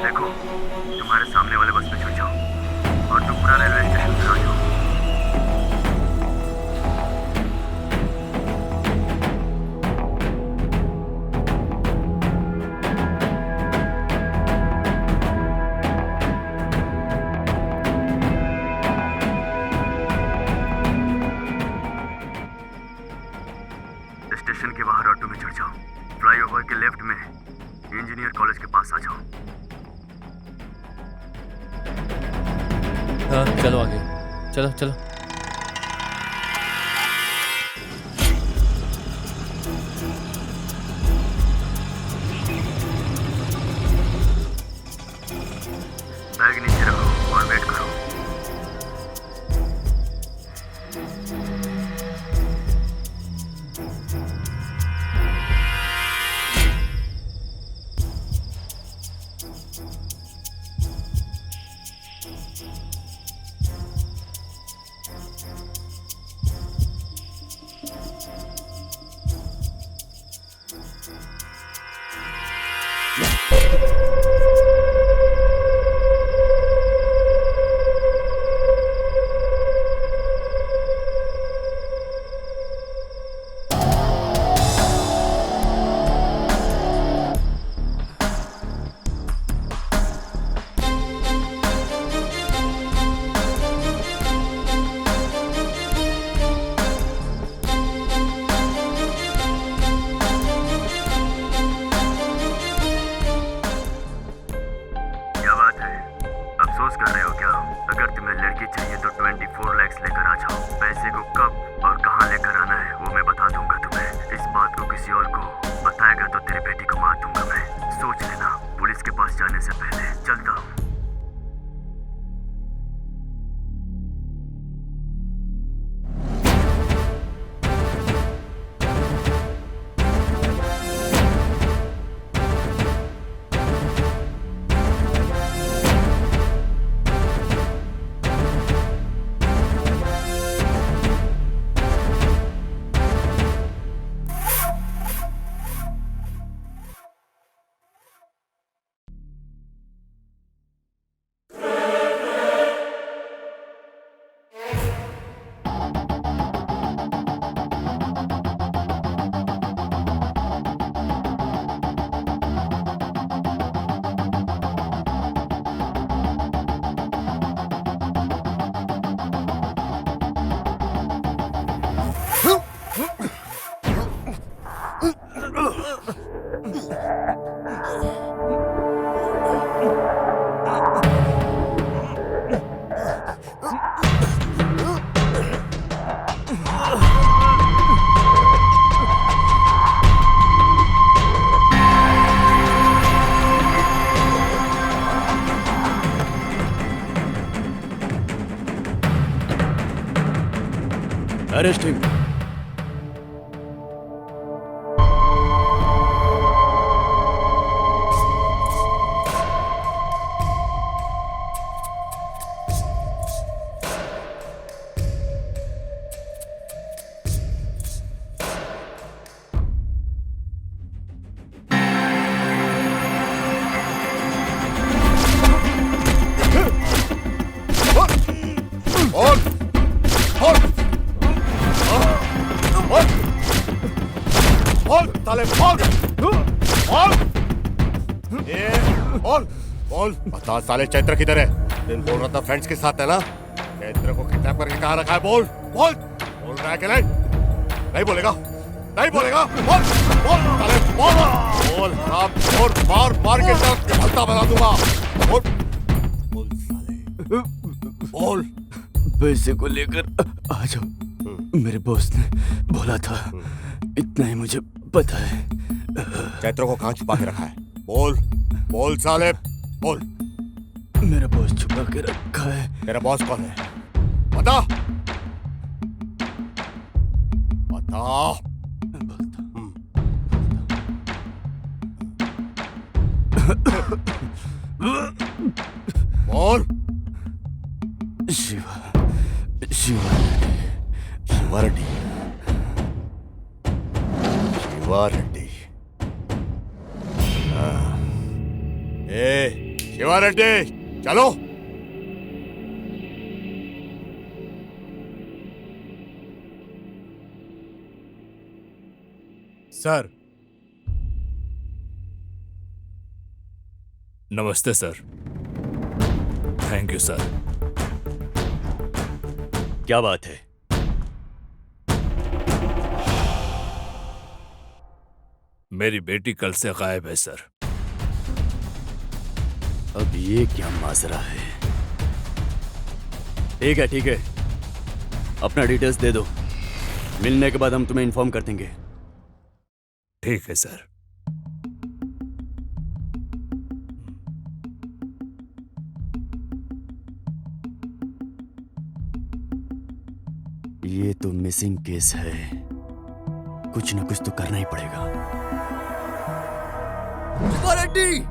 देखो तुम्हारे सामने वाले बस पे चढ़ जाओ और तुम पूरा रेलवे स्टेशन पे आ जाओ। इंजीनियर कॉलेज के पास आ जाओ। हाँ चलो आगे, चलो चलो। बैग नीचे रखो और वेट करो। क्या बात है, अफसोस कर रहे हो क्या? अगर तुम्हें लड़की चाहिए तो 24 लैक्स लेकर आ जाओ। पैसे को कब और कहाँ लेकर आना है वो मैं बता दूंगा तुम्हें। इस बात को किसी और को बताएगा तो तेरी बेटी को मार दूंगा मैं। सोच लेना, पुलिस के पास जाने से पहले। चलता हूँ। Arrest him. बता साले चैत्र किधर है? दिन बोल रहा था फ्रेंड्स के साथ है ना? चैत्र को किडनैप करके कहाँ रखा है? बोल बोल बोल रहा है कि नहीं? नहीं बोलेगा? नहीं बोलेगा? बोल बोल साले बोल बोल। हाँ बोल, मार मार के हल्का बना दूंगा। बोल बोल साले बोल। पैसे को लेकर आ जाओ, मेरे बॉस ने बोला था, इतना ही मुझे पता है। चैत्र को कहाँ छुपा के रखा है? बोल बोल साले बोल। मेरा बॉस छुपा के रखा है। तेरा बॉस कौन है? बता बता। बोल। शिवा शिवा शिवा रेड्डी। शिवा रेड्डी। ए शिवा रेड्डी चलो। सर। नमस्ते सर। Thank you sir. क्या बात है? मेरी बेटी कल से गायब है सर। अब ये क्या माजरा है? ठीक है, अपना डिटेल्स दे दो। मिलने के बाद हम तुम्हें इन्फॉर्म कर देंगे। ठीक है सर। ये तो मिसिंग केस है, कुछ ना कुछ तो करना ही पड़ेगा। रेड्डी!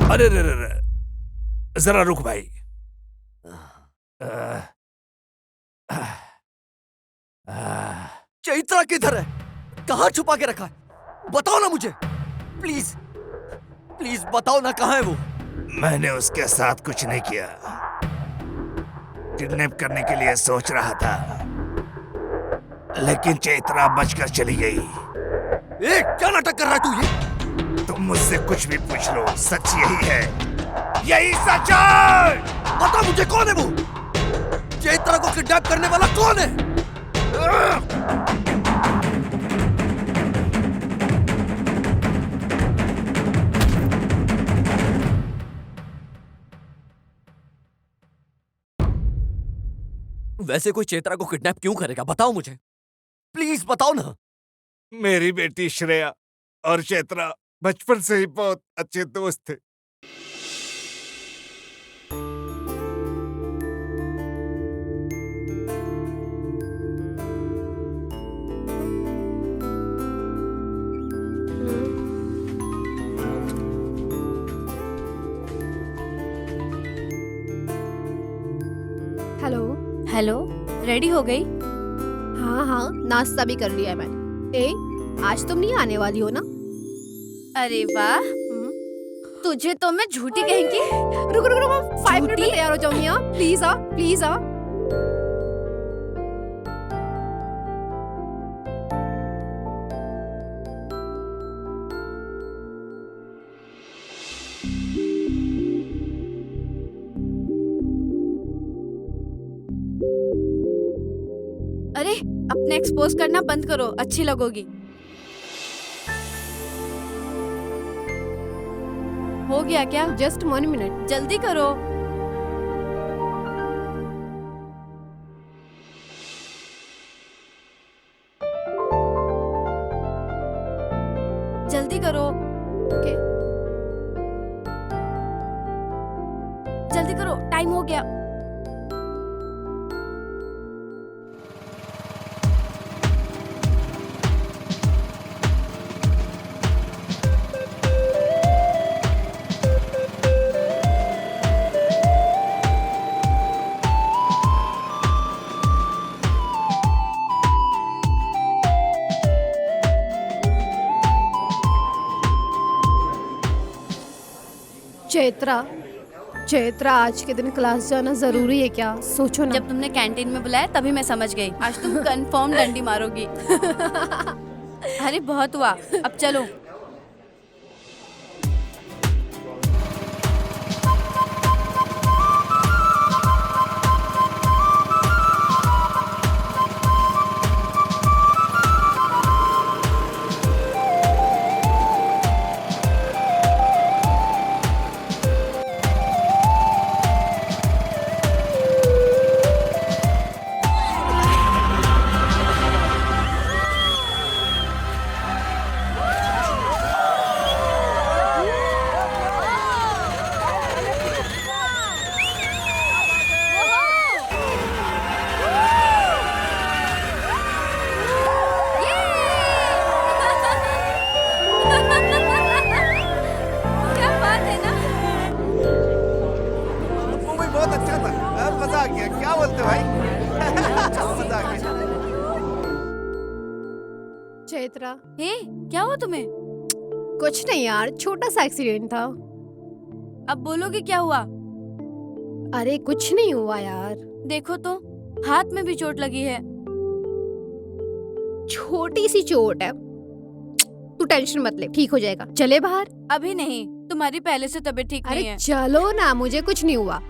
अरे रे रे रे, जरा रुक भाई। चैत्रा किधर है? कहाँ छुपा के रखा है? बताओ ना मुझे, प्लीज प्लीज बताओ ना, कहाँ है वो? मैंने उसके साथ कुछ नहीं किया। किडनैप करने के लिए सोच रहा था, लेकिन चैत्रा बचकर चली गई। क्या नाटक कर रहा है तू ये? तुम मुझसे कुछ भी पूछ लो, सच यही है, यही सच है। बता मुझे, कौन है वो? चैत्रा को किडनैप करने वाला कौन है? वैसे कोई चैत्रा को किडनैप क्यों करेगा? बताओ मुझे, प्लीज बताओ ना। मेरी बेटी श्रेया और चैत्रा बचपन से ही बहुत अच्छे दोस्त थे। हेलो हेलो, रेडी हो गई? हाँ हाँ, नाश्ता भी कर लिया है मैंने। आज तुम नहीं आने वाली हो ना? अरे वाह, तुझे तो मैं झूठी कहेंगी। रुको रुको रुको, 5 मिनट में तैयार हो जाऊंगी। हाँ प्लीज, हाँ प्लीज, हाँ। अरे अपने एक्सपोज करना बंद करो, अच्छी लगोगी। हो गया क्या? जस्ट 1 मिनट, जल्दी करो। जल्दी करो। ओके, जल्दी करो, टाइम हो गया। चैत्रा, चैत्रा आज के दिन क्लास जाना जरूरी है क्या? सोचो ना। जब तुमने कैंटीन में बुलाया तभी मैं समझ गई, आज तुम कंफर्म डंडी मारोगी। अरे बहुत हुआ, अब चलो। चैत्रा, हे क्या हुआ तुम्हें? कुछ नहीं यार, छोटा सा एक्सीडेंट था। अब बोलोगे क्या हुआ? अरे कुछ नहीं हुआ यार। देखो तो, हाथ में भी चोट लगी है। छोटी सी चोट है, तू टेंशन मत ले, ठीक हो जाएगा। चले बाहर? अभी नहीं, तुम्हारी पहले से तबीयत ठीक नहीं है। अरे चलो ना, मुझे कुछ नहीं हुआ।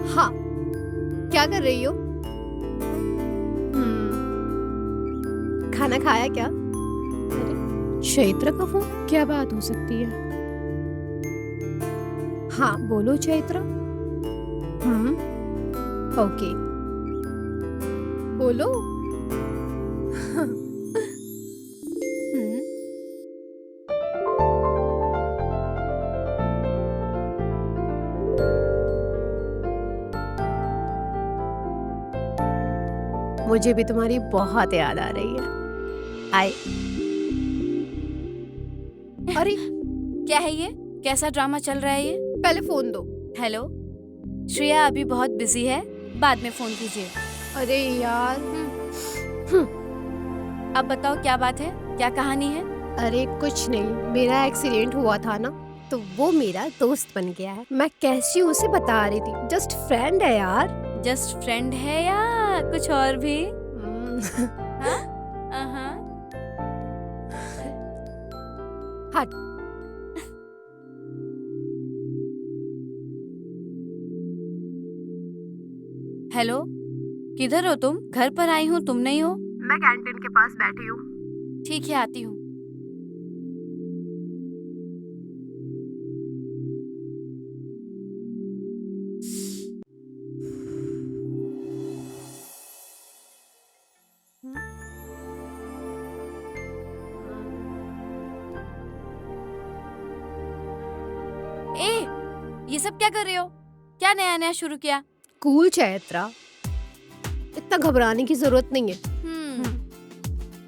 हाँ, क्या कर रही हो? खाना खाया क्या? अरे चैत्र का फोन, क्या बात हो सकती है? हाँ बोलो चैत्र। ओके बोलो। मुझे भी तुम्हारी बहुत याद आ रही है। आए। अरे क्या है ये? कैसा ड्रामा चल रहा है ये? पहले फोन दो। हेलो श्रेया, अभी बहुत बिजी है, बाद में फोन कीजिए। अरे यार। अब बताओ क्या बात है, क्या कहानी है? अरे कुछ नहीं, मेरा एक्सीडेंट हुआ था ना, तो वो मेरा दोस्त बन गया है। मैं कैसी उसे बता रही थी, जस्ट फ्रेंड है यार। जस्ट फ्रेंड है या कुछ और भी? हट। हेलो, किधर हो तुम? घर पर आई हूँ, तुम नहीं हो? मैं कैंटीन के पास बैठी हूँ। ठीक है, आती हूँ। ये सब क्या कर रहे हो? क्या नया नया शुरू किया? कूल चैत्रा, इतना घबराने की जरूरत नहीं है।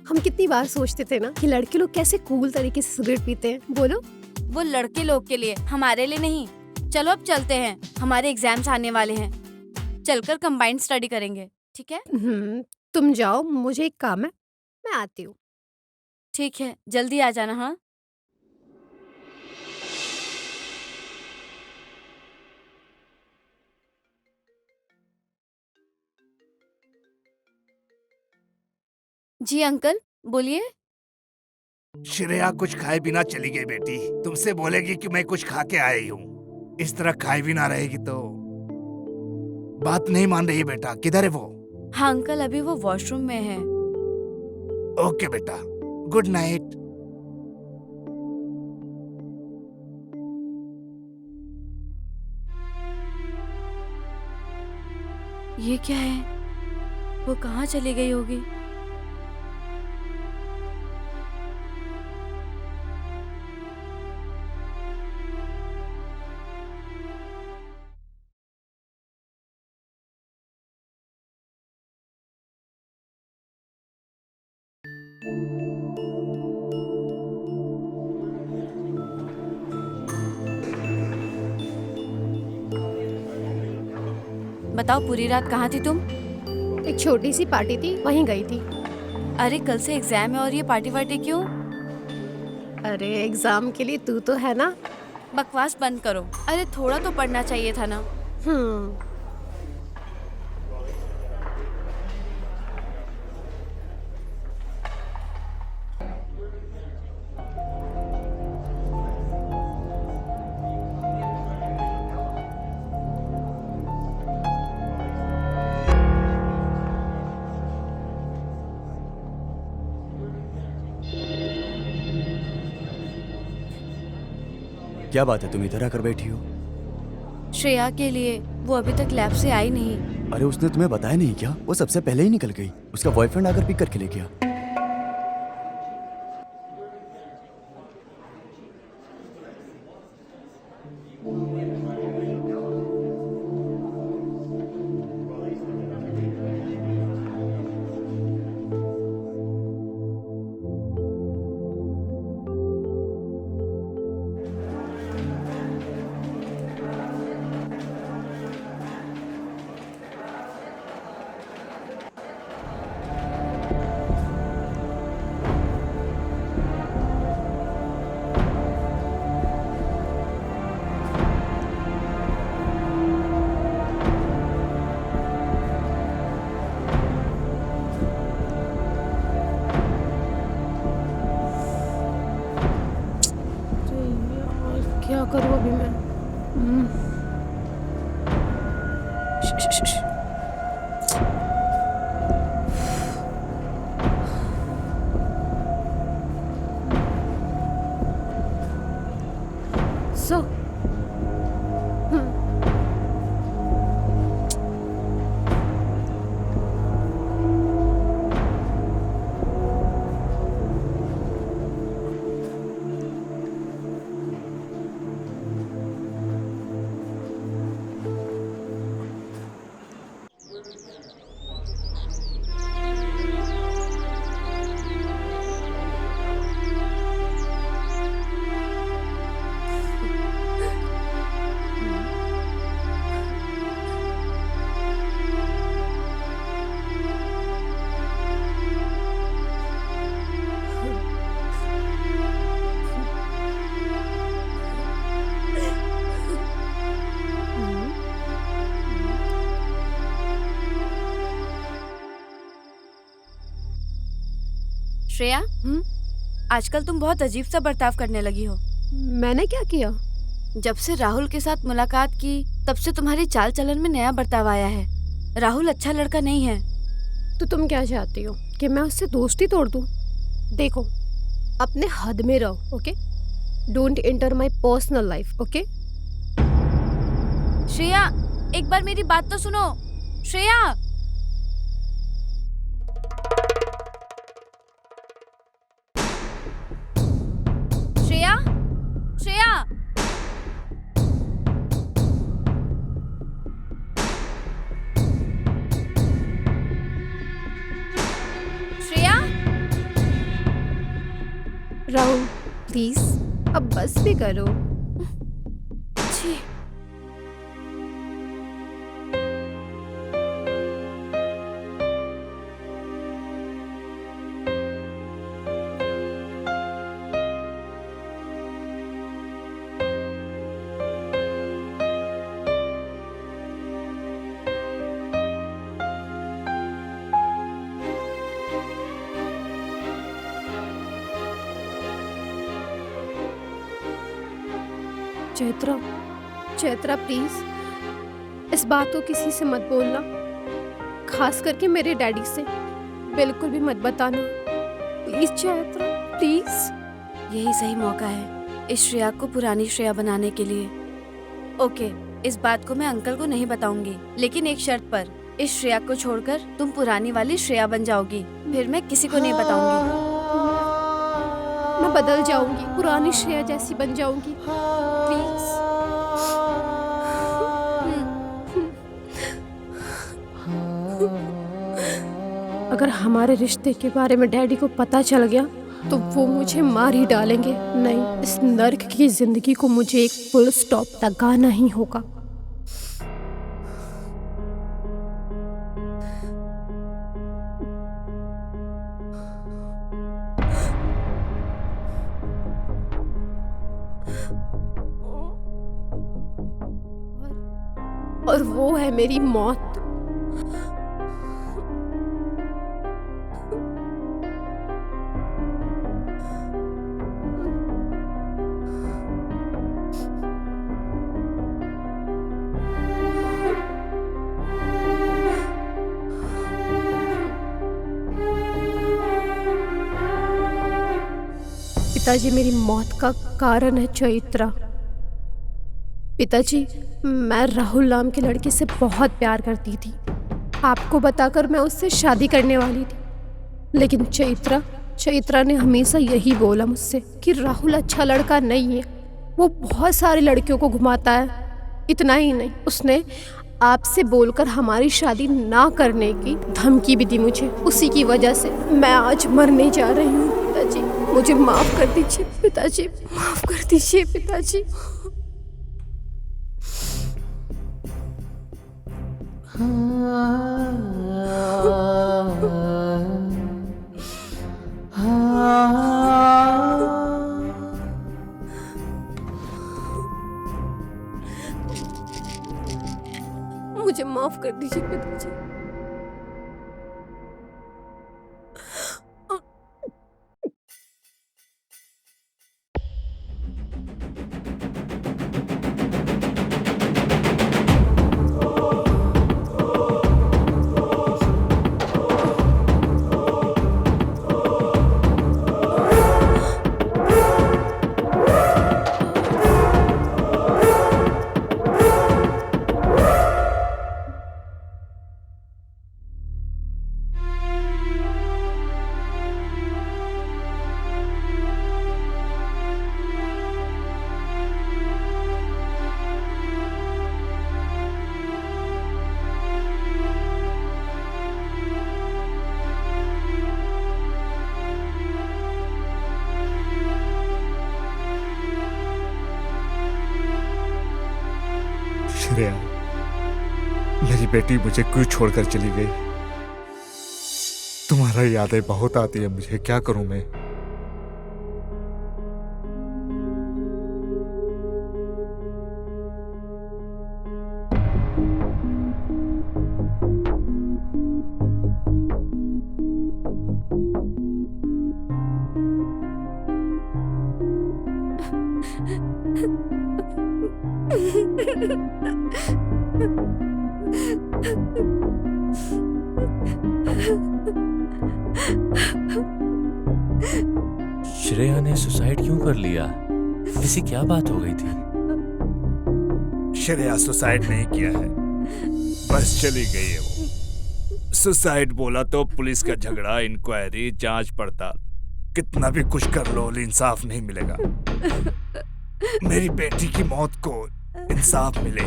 हम कितनी बार सोचते थे ना कि लड़के लोग कैसे कूल तरीके से सिगरेट पीते हैं। बोलो। वो लड़के लोग के लिए, हमारे लिए नहीं। चलो अब चलते हैं, हमारे एग्जाम्स आने वाले हैं। चलकर कंबाइंड स्टडी करेंगे, ठीक है? तुम जाओ, मुझे एक काम है, मैं आती हूँ। ठीक है, जल्दी आ जाना। हाँ जी अंकल, बोलिए। श्रेया कुछ खाए बिना चली गई बेटी। तुमसे बोलेगी कि मैं कुछ खा के आई हूँ। इस तरह खाए बिना रहेगी तो बात नहीं मान रही बेटा। किधर है वो? हाँ अंकल, अभी वो वॉशरूम में है। ओके बेटा, गुड नाइट। ये क्या है? वो कहाँ चली गई होगी? बताओ, पूरी रात कहाँ थी तुम? एक छोटी सी पार्टी थी, वहीं गई थी। अरे कल से एग्जाम है और ये पार्टी वार्टी क्यों? अरे एग्जाम के लिए तू तो है ना। बकवास बंद करो। अरे थोड़ा तो पढ़ना चाहिए था ना। क्या बात है, तुम इधर आकर बैठी हो? श्रेया के लिए, वो अभी तक लैब से आई नहीं। अरे उसने तुम्हें बताया नहीं क्या? वो सबसे पहले ही निकल गई। उसका बॉयफ्रेंड आकर पिक करके ले गया। क्या करूँ अभी मैं? So. श्रेया, आजकल तुम बहुत अजीब सा बर्ताव करने लगी हो। मैंने क्या किया? जब से राहुल के साथ मुलाकात की तब से तुम्हारी चाल चलन में नया बर्ताव आया है। राहुल अच्छा लड़का नहीं है। तो तुम क्या चाहती हो कि मैं उससे दोस्ती तोड़ दूं? देखो, अपने हद में रहो, okay? Don't enter my personal life, okay? Shreya, एक बार मेरी बात तो सुनो। श्रेया, श्रेया, श्रेया, श्रेया। राहुल प्लीज अब बस भी करो। छी। चैत्रा, चैत्रा प्लीज इस बात को किसी से मत बोलना, खास करके मेरे डैडी से बिल्कुल भी मत बताना। Please Chaitra, please. यही सही मौका है इस श्रेया को पुरानी श्रेया बनाने के लिए। ओके, इस बात को मैं अंकल को नहीं बताऊंगी, लेकिन एक शर्त पर। इस श्रेया को छोड़कर तुम पुरानी वाली श्रेया बन जाओगी, फिर मैं किसी को नहीं बताऊंगी। मैं बदल जाऊंगी, पुरानी श्रेया जैसी बन जाऊंगी, प्लीज। अगर हमारे रिश्ते के बारे में डैडी को पता चल गया तो वो मुझे मार ही डालेंगे। नहीं, इस नर्क की जिंदगी को मुझे एक फुल स्टॉप लगाना ही होगा। और वो है मेरी मौत। पिताजी, मेरी मौत का कारण है चैत्रा। पिताजी, मैं राहुल नाम के लड़के से बहुत प्यार करती थी। आपको बताकर मैं उससे शादी करने वाली थी, लेकिन चैत्रा ने हमेशा यही बोला मुझसे कि राहुल अच्छा लड़का नहीं है, वो बहुत सारे लड़कियों को घुमाता है। इतना ही नहीं, उसने आपसे बोलकर हमारी शादी ना करने की धमकी भी दी मुझे। उसी की वजह से मैं आज मरने जा रही हूँ। पिताजी, मुझे माफ कर दीजिए पिताजी, माफ कर दीजिए पिताजी। मुझे माफ कर दीजिए पिताजी। श्रेया, मेरी बेटी मुझे क्यों छोड़कर चली गई? तुम्हारा यादें बहुत आती है मुझे, क्या करूं मैं? श्रेया ने सुसाइड क्यों कर लिया? ऐसी क्या बात हो गई थी? श्रेया सुसाइड नहीं किया है, बस चली गई है वो। सुसाइड बोला तो पुलिस का झगड़ा, इंक्वायरी, जांच पड़ताल, कितना भी कुछ कर लो इंसाफ नहीं मिलेगा। मेरी बेटी की मौत को इंसाफ मिले,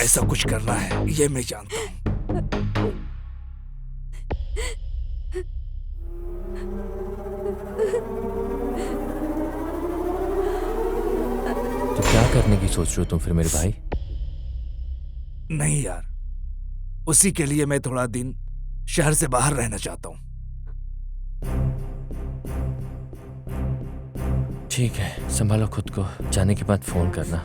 ऐसा कुछ करना है, ये मैं जानता हूँ। तो क्या करने की सोच रहे हो तुम फिर मेरे भाई? नहीं यार, उसी के लिए मैं थोड़ा दिन शहर से बाहर रहना चाहता हूँ। ठीक है, संभालो खुद को, जाने के बाद फोन करना।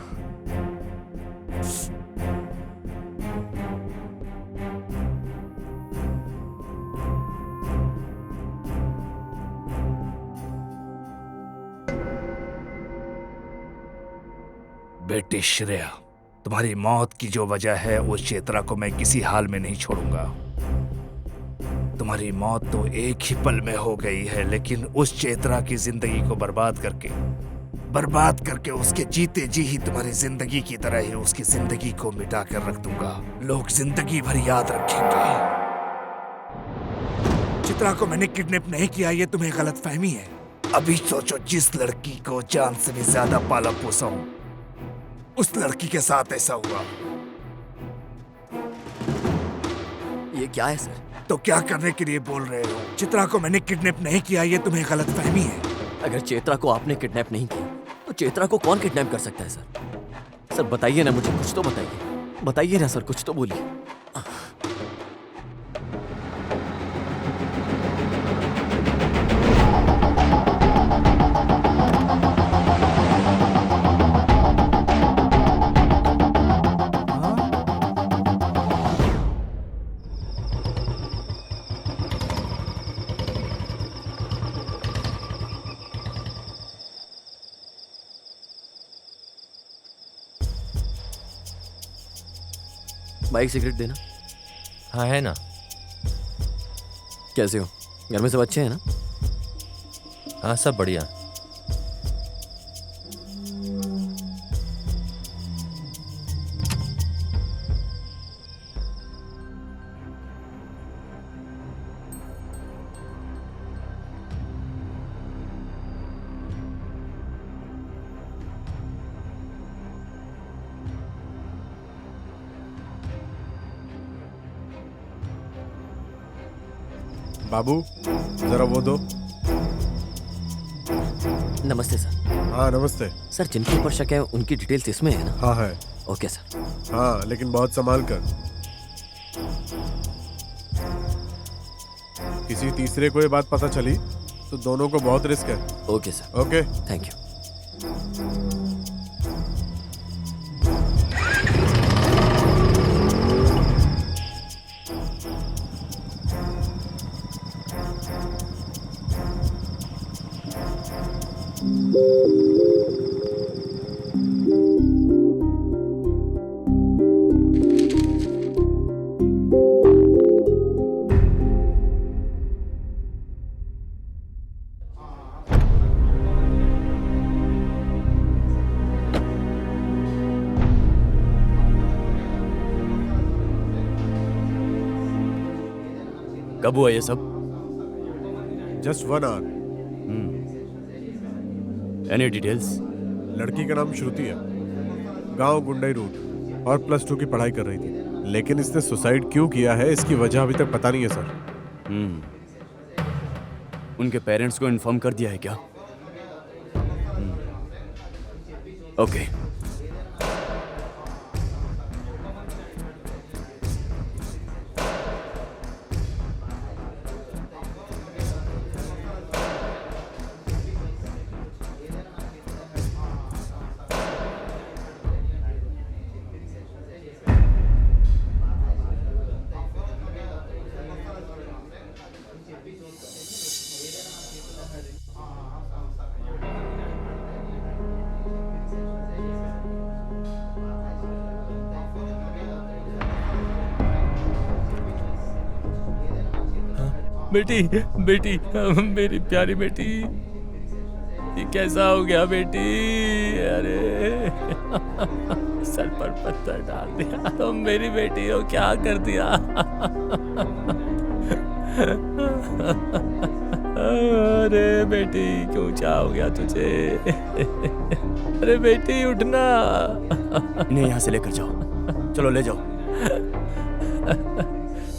बेटी श्रेया, तुम्हारी मौत की जो वजह है उस चेत्रा को मैं किसी हाल में नहीं छोड़ूंगा। तुम्हारी मौत तो एक ही पल में हो गई है, लेकिन उस चेत्रा की जिंदगी को बर्बाद करके उसके जीते जी ही तुम्हारी जिंदगी की तरह ही उसकी जिंदगी को मिटा कर रख दूंगा। लोग जिंदगी भर याद रखेंगे। चित्रा को मैंने किडनैप नहीं किया, ये तुम्हें गलतफहमी है। अभी सोचो, जिस लड़की को जान से भी ज्यादा पाला पोसा हूं, उस लड़की के साथ ऐसा हुआ। ये क्या है सर? तो क्या करने के लिए बोल रहे हो? चित्रा को मैंने किडनैप नहीं किया, ये तुम्हें गलतफहमी है। अगर चेत्रा को आपने किडनैप नहीं किया तो चेत्रा को कौन किडनैप कर सकता है सर? सर बताइए ना, मुझे कुछ तो बताइए, बताइए ना सर, कुछ तो बोलिए। भाई सिगरेट देना। हाँ है ना। कैसे हो? घर में सब अच्छे हैं ना? हाँ सब बढ़िया। बाबू जरा वो दो। नमस्ते सर। हाँ नमस्ते। सर जिनके ऊपर शक है उनकी डिटेल्स इसमें है ना? हाँ है। Okay sir. हाँ लेकिन बहुत संभाल कर, किसी तीसरे को ये बात पता चली तो दोनों को बहुत रिस्क है। Okay sir. Okay thank you. कब हुआ ये सब? Just 1 hour. Any details? लड़की का नाम श्रुति है, गांव गुंडई रूट, और +2 की पढ़ाई कर रही थी, लेकिन इसने सुसाइड क्यों किया है इसकी वजह अभी तक पता नहीं है सर। उनके पेरेंट्स को इन्फॉर्म कर दिया है क्या? ओके। बेटी बेटी मेरी प्यारी बेटी, ये कैसा हो गया बेटी? अरे सर पर पत्थर डाल दिया। तुम मेरी बेटी हो, क्या कर दिया? अरे बेटी क्यों क्या हो गया तुझे? अरे बेटी उठना। इन्हें यहाँ से लेकर जाओ, चलो ले जाओ।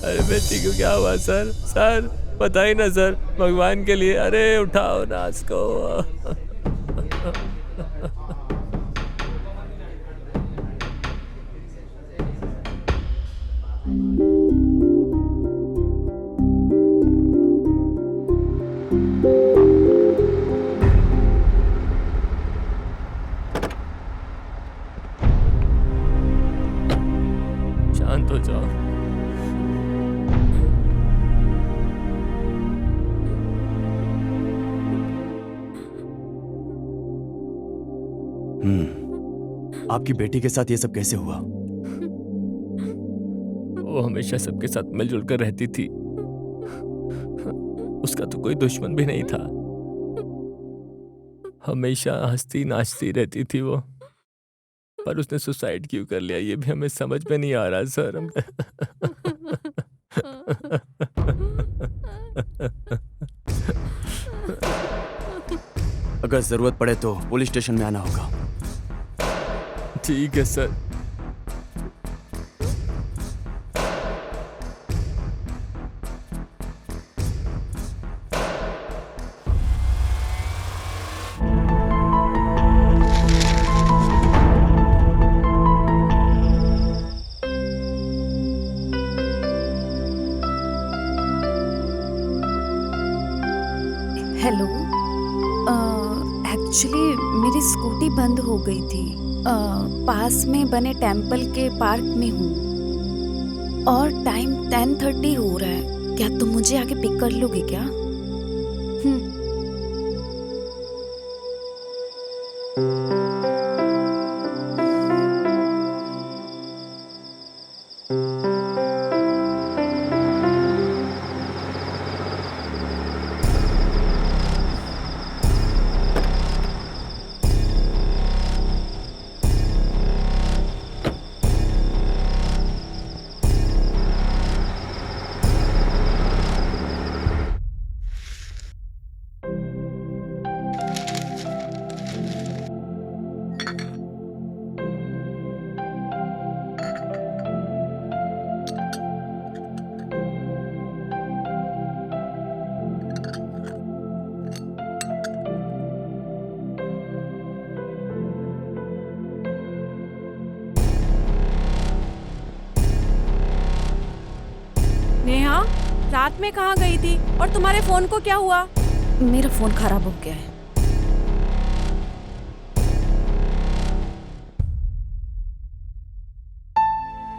अरे बेटी को क्या हुआ सर? सर पता ही ना सर, भगवान के लिए। अरे उठाओ ना इसको। शांत हो जाओ। आपकी बेटी के साथ ये सब कैसे हुआ? वो हमेशा सबके साथ मिलजुल कर रहती थी, उसका तो कोई दुश्मन भी नहीं था। हमेशा हंसती नाचती रहती थी वो, पर उसने सुसाइड क्यों कर लिया ये भी हमें समझ में नहीं आ रहा सर। अगर जरूरत पड़े तो पुलिस स्टेशन में आना होगा। ठीक है सर। हेलो, एक्चुअली मेरी स्कूटी बंद हो गई थी। पास में बने टेम्पल के पार्क में हूँ और टाइम 10:30 हो रहा है। क्या तुम मुझे आके पिक कर लोगे क्या? नेहा, रात में कहाँ गई थी और तुम्हारे फोन को क्या हुआ? मेरा फोन खराब हो गया है।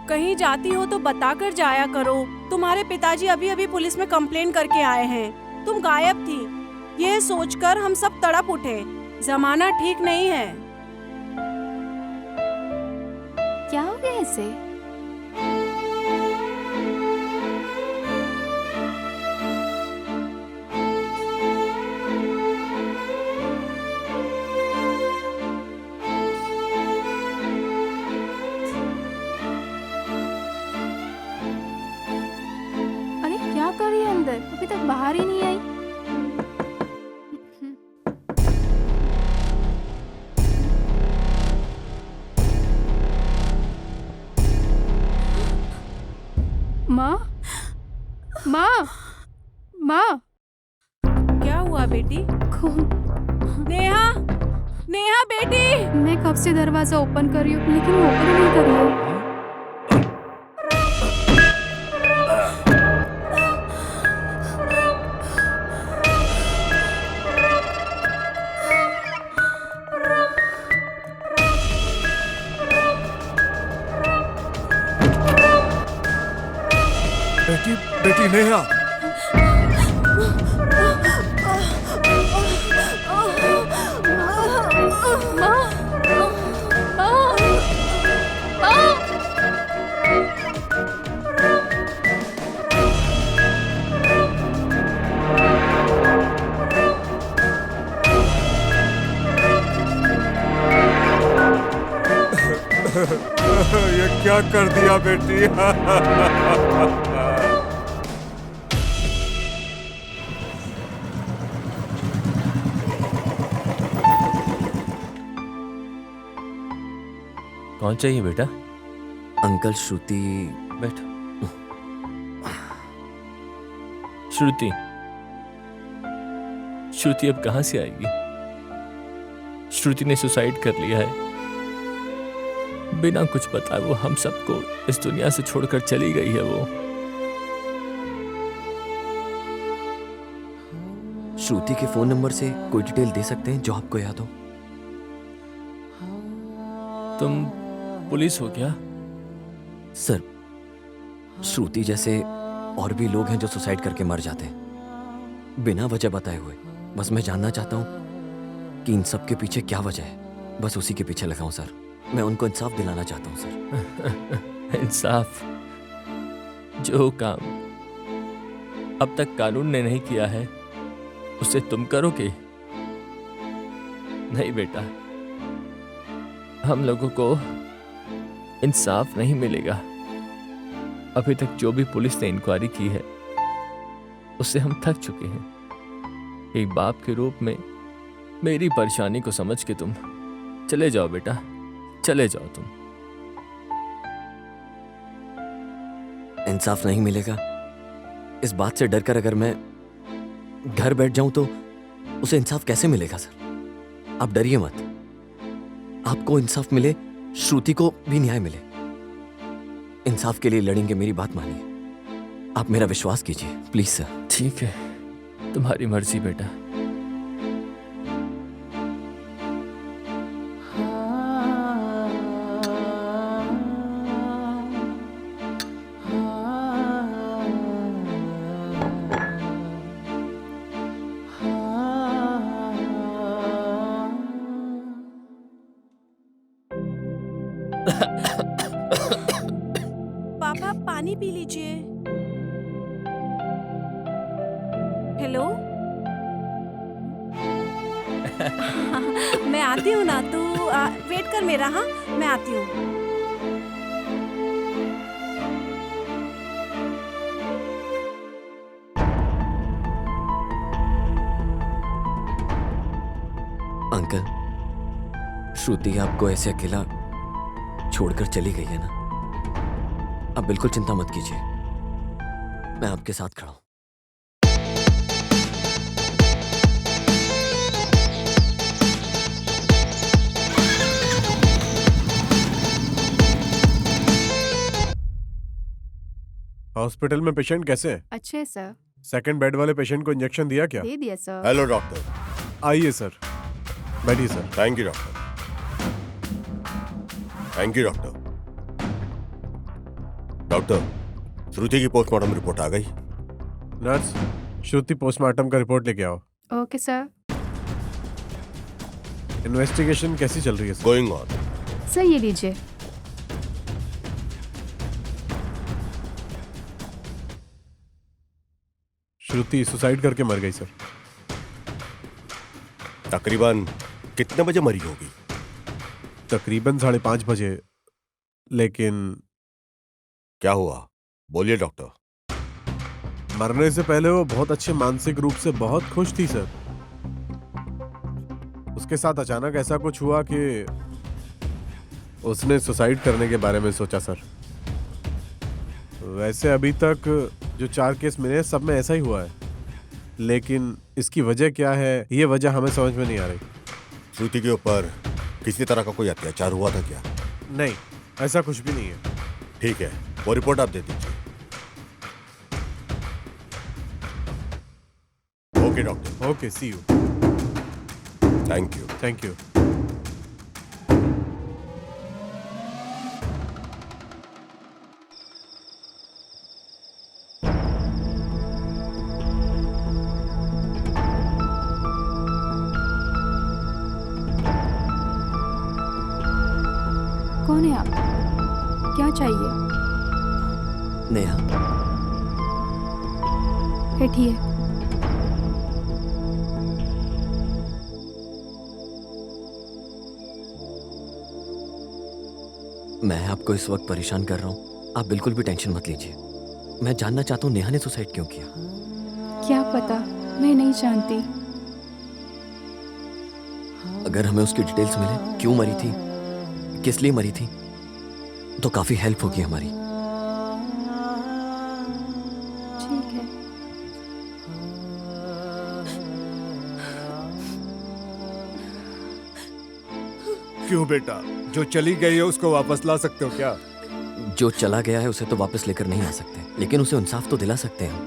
कहीं जाती हो तो बता कर जाया करो। तुम्हारे पिताजी अभी अभी पुलिस में कंप्लेन करके आए हैं। तुम गायब थी। ये सोचकर हम सब तड़प उठे। जमाना ठीक नहीं है। क्या हो गया इसे? अरे क्या कर रही है अंदर? अभी तक बाहर ही नहीं आई। माँ, माँ, माँ, क्या हुआ बेटी? नेहा, नेहा बेटी। मैं कब से दरवाजा ओपन कर रही हूँ लेकिन वो ओपन ही नहीं कर रही है। बेटी, बेटी नेहा। ये क्या कर दिया बेटी? कौन चाहिए बेटा? अंकल श्रुति। बैठो। श्रुति, श्रुति अब कहां से आएगी? श्रुति ने सुसाइड कर लिया है। बिना कुछ बताए वो हम सबको इस दुनिया से छोड़कर चली गई है। वो श्रुति के फोन नंबर से कोई डिटेल दे सकते हैं जो आपको याद हो? तुम पुलिस हो क्या? सर, श्रुति जैसे और भी लोग हैं जो सुसाइड करके मर जाते हैं बिना वजह बताए हुए। बस मैं जानना चाहता हूं कि इन सब के पीछे क्या वजह है। बस उसी के पीछे लगा हूं सर। मैं उनको इंसाफ दिलाना चाहता हूं सर। इंसाफ? जो काम अब तक कानून ने नहीं किया है उसे तुम करोगे? नहीं बेटा, हम लोगों को इंसाफ नहीं मिलेगा। अभी तक जो भी पुलिस ने इंक्वायरी की है उससे हम थक चुके हैं। एक बाप के रूप में मेरी परेशानी को समझ के तुम चले जाओ बेटा, चले जाओ तुम। इंसाफ नहीं मिलेगा इस बात से डरकर अगर मैं घर बैठ जाऊं तो उसे इंसाफ कैसे मिलेगा सर? आप डरिए मत। आपको इंसाफ मिले, श्रुति को भी न्याय मिले। इंसाफ के लिए लड़ेंगे, मेरी बात मानिए। आप मेरा विश्वास कीजिए प्लीज सर। ठीक है, तुम्हारी मर्जी बेटा। पापा पानी पी लीजिए। हेलो। मैं आती हूँ ना, तू वेट कर मेरा। हाँ, मैं आती हूँ। अंकल, श्रुति आपको ऐसे अकेला छोड़कर चली गई है ना? आप बिल्कुल चिंता मत कीजिए, मैं आपके साथ खड़ा हूं। हॉस्पिटल में पेशेंट कैसे हैं? अच्छे सर। सेकंड बेड वाले पेशेंट को इंजेक्शन दिया क्या? दे दिया सर। Hello doctor. आइए सर, बैठिए sir. Thank you doctor. Thank you doctor. Doctor, Shruti की पोस्टमार्टम रिपोर्ट आ गई। नर्स, श्रुति पोस्टमार्टम का रिपोर्ट लेके आओ। Okay sir. इन्वेस्टिगेशन कैसी चल रही है सर? Going on. सर ये लीजिए। श्रुति सुसाइड करके मर गई सर। तकरीबन कितने बजे मरी होगी? तकरीबन 5:30 बजे। लेकिन क्या हुआ, बोलिए डॉक्टर। मरने से पहले वो बहुत अच्छे मानसिक रूप से बहुत खुश थी सर। उसके साथ अचानक ऐसा कुछ हुआ कि उसने सुसाइड करने के बारे में सोचा सर। वैसे अभी तक जो 4 केस मिले हैं सब में ऐसा ही हुआ है, लेकिन इसकी वजह क्या है ये वजह हमें समझ में नहीं आ रही। श्रुति के ऊपर किसी तरह का कोई अत्याचार हुआ था क्या? नहीं, ऐसा कुछ भी नहीं है। ठीक है, वो रिपोर्ट आप दे दीजिए। Okay doctor. Okay, see you. Thank you. Thank you. कौन है आप? क्या चाहिए? नेहा, बैठिए। मैं आपको इस वक्त परेशान कर रहा हूँ, आप बिल्कुल भी टेंशन मत लीजिए। मैं जानना चाहता हूँ नेहा ने सुसाइड क्यों किया। क्या पता, मैं नहीं जानती। अगर हमें उसकी डिटेल्स मिले, क्यों मरी थी, किस लिए मरी थी, तो काफी हेल्प होगी हमारी। ठीक है। क्यों बेटा, जो चली गई है उसको वापस ला सकते हो क्या? जो चला गया है उसे तो वापस लेकर नहीं आ सकते, लेकिन उसे इंसाफ तो दिला सकते हैं।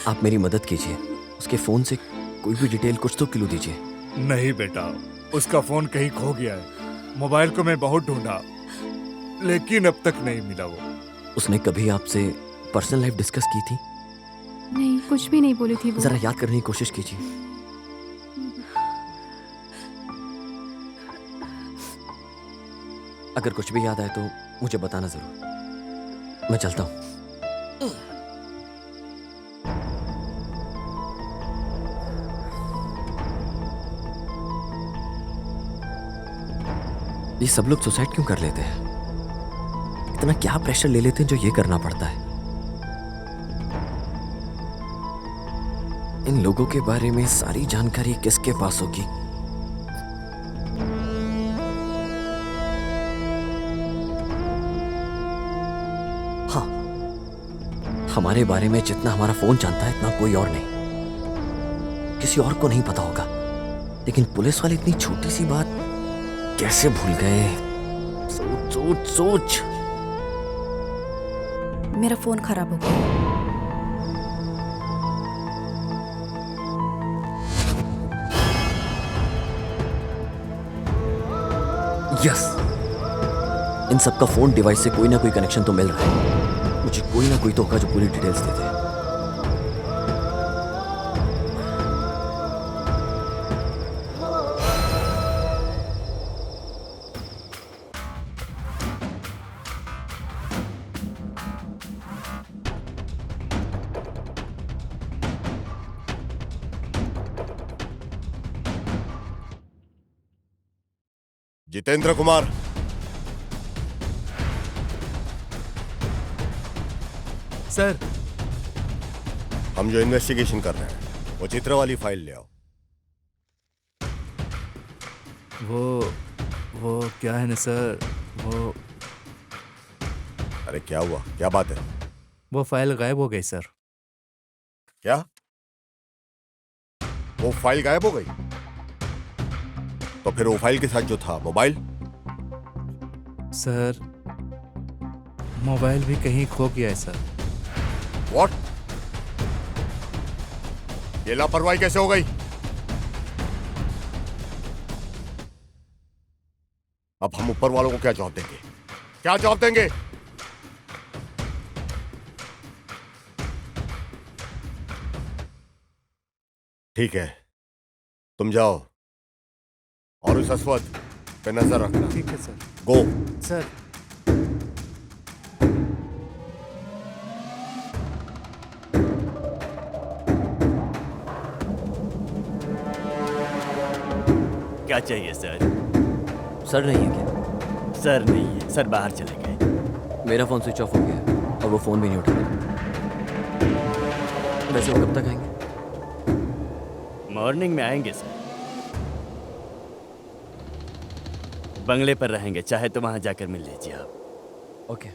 आप मेरी मदद कीजिए, उसके फोन से कोई भी डिटेल, कुछ तो क्लू दीजिए। नहीं बेटा, उसका फोन कहीं खो गया है। मोबाइल को मैं बहुत ढूंढा, लेकिन अब तक नहीं मिला वो। उसने कभी आपसे पर्सनल लाइफ डिस्कस की थी? नहीं, कुछ भी नहीं बोली थी वो। जरा याद करने की कोशिश कीजिए। अगर कुछ भी याद आए तो मुझे बताना जरूर। मैं चलता हूं। ये सब लोग सुसाइड क्यों कर लेते हैं? इतना क्या प्रेशर ले लेते हैं जो ये करना पड़ता है? इन लोगों के बारे में सारी जानकारी किसके पास होगी? हाँ, हमारे बारे में जितना हमारा फोन जानता है इतना कोई और नहीं। किसी और को नहीं पता होगा, लेकिन पुलिस वाले इतनी छोटी सी बात कैसे भूल गए? सोच सोच सोच। मेरा फोन खराब हो गया। यस, इन सबका फोन डिवाइस से कोई ना कोई कनेक्शन तो मिल रहा है। मुझे कोई ना कोई तो होगा जो पूरी डिटेल्स दे दे। जितेंद्र कुमार, सर। हम जो इन्वेस्टिगेशन कर रहे हैं वो चित्र वाली फाइल ले आओ। वो क्या है ना सर, वो अरे क्या हुआ, क्या बात है? वो फाइल गायब हो गई सर। क्या? वो फाइल गायब हो गई? तो फिर वो फाइल के साथ जो था मोबाइल? सर, मोबाइल भी कहीं खो गया है सर। व्हाट? ये लापरवाही कैसे हो गई? अब हम ऊपर वालों को क्या जवाब देंगे? क्या जवाब देंगे? ठीक है, तुम जाओ और उस अस्वद पे नजर रखना। ठीक है सर। गो। सर क्या चाहिए सर? सर नहीं है क्या? सर नहीं है, सर बाहर चले गए। मेरा फोन स्विच ऑफ हो गया है और वो फोन भी नहीं उठा रहे। वैसे वो कब तक आएंगे? मॉर्निंग में आएंगे सर। बंगले पर रहेंगे, चाहे तो वहां जाकर मिल लीजिए आप। ओके।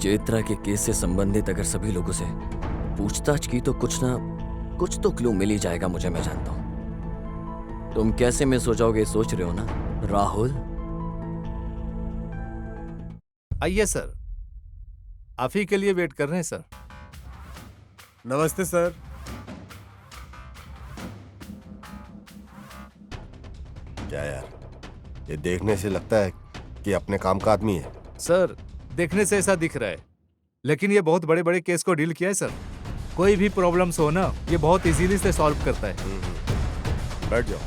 चैत्रा के केस से संबंधित अगर सभी लोगों से पूछताछ की तो कुछ तो क्लू मिल ही जाएगा मुझे, मैं जानता हूं। तुम कैसे मिस हो जाओगे सोच रहे हो ना राहुल? आइए सर, आप ही के लिए वेट कर रहे हैं सर। नमस्ते सर। क्या यार, ये देखने से लगता है कि अपने काम का आदमी है। सर देखने से ऐसा दिख रहा है, लेकिन ये बहुत बड़े बड़े केस को डील किया है सर। कोई भी प्रॉब्लम्स हो ना, ये बहुत इजीली से सॉल्व करता है। बैठ जाओ।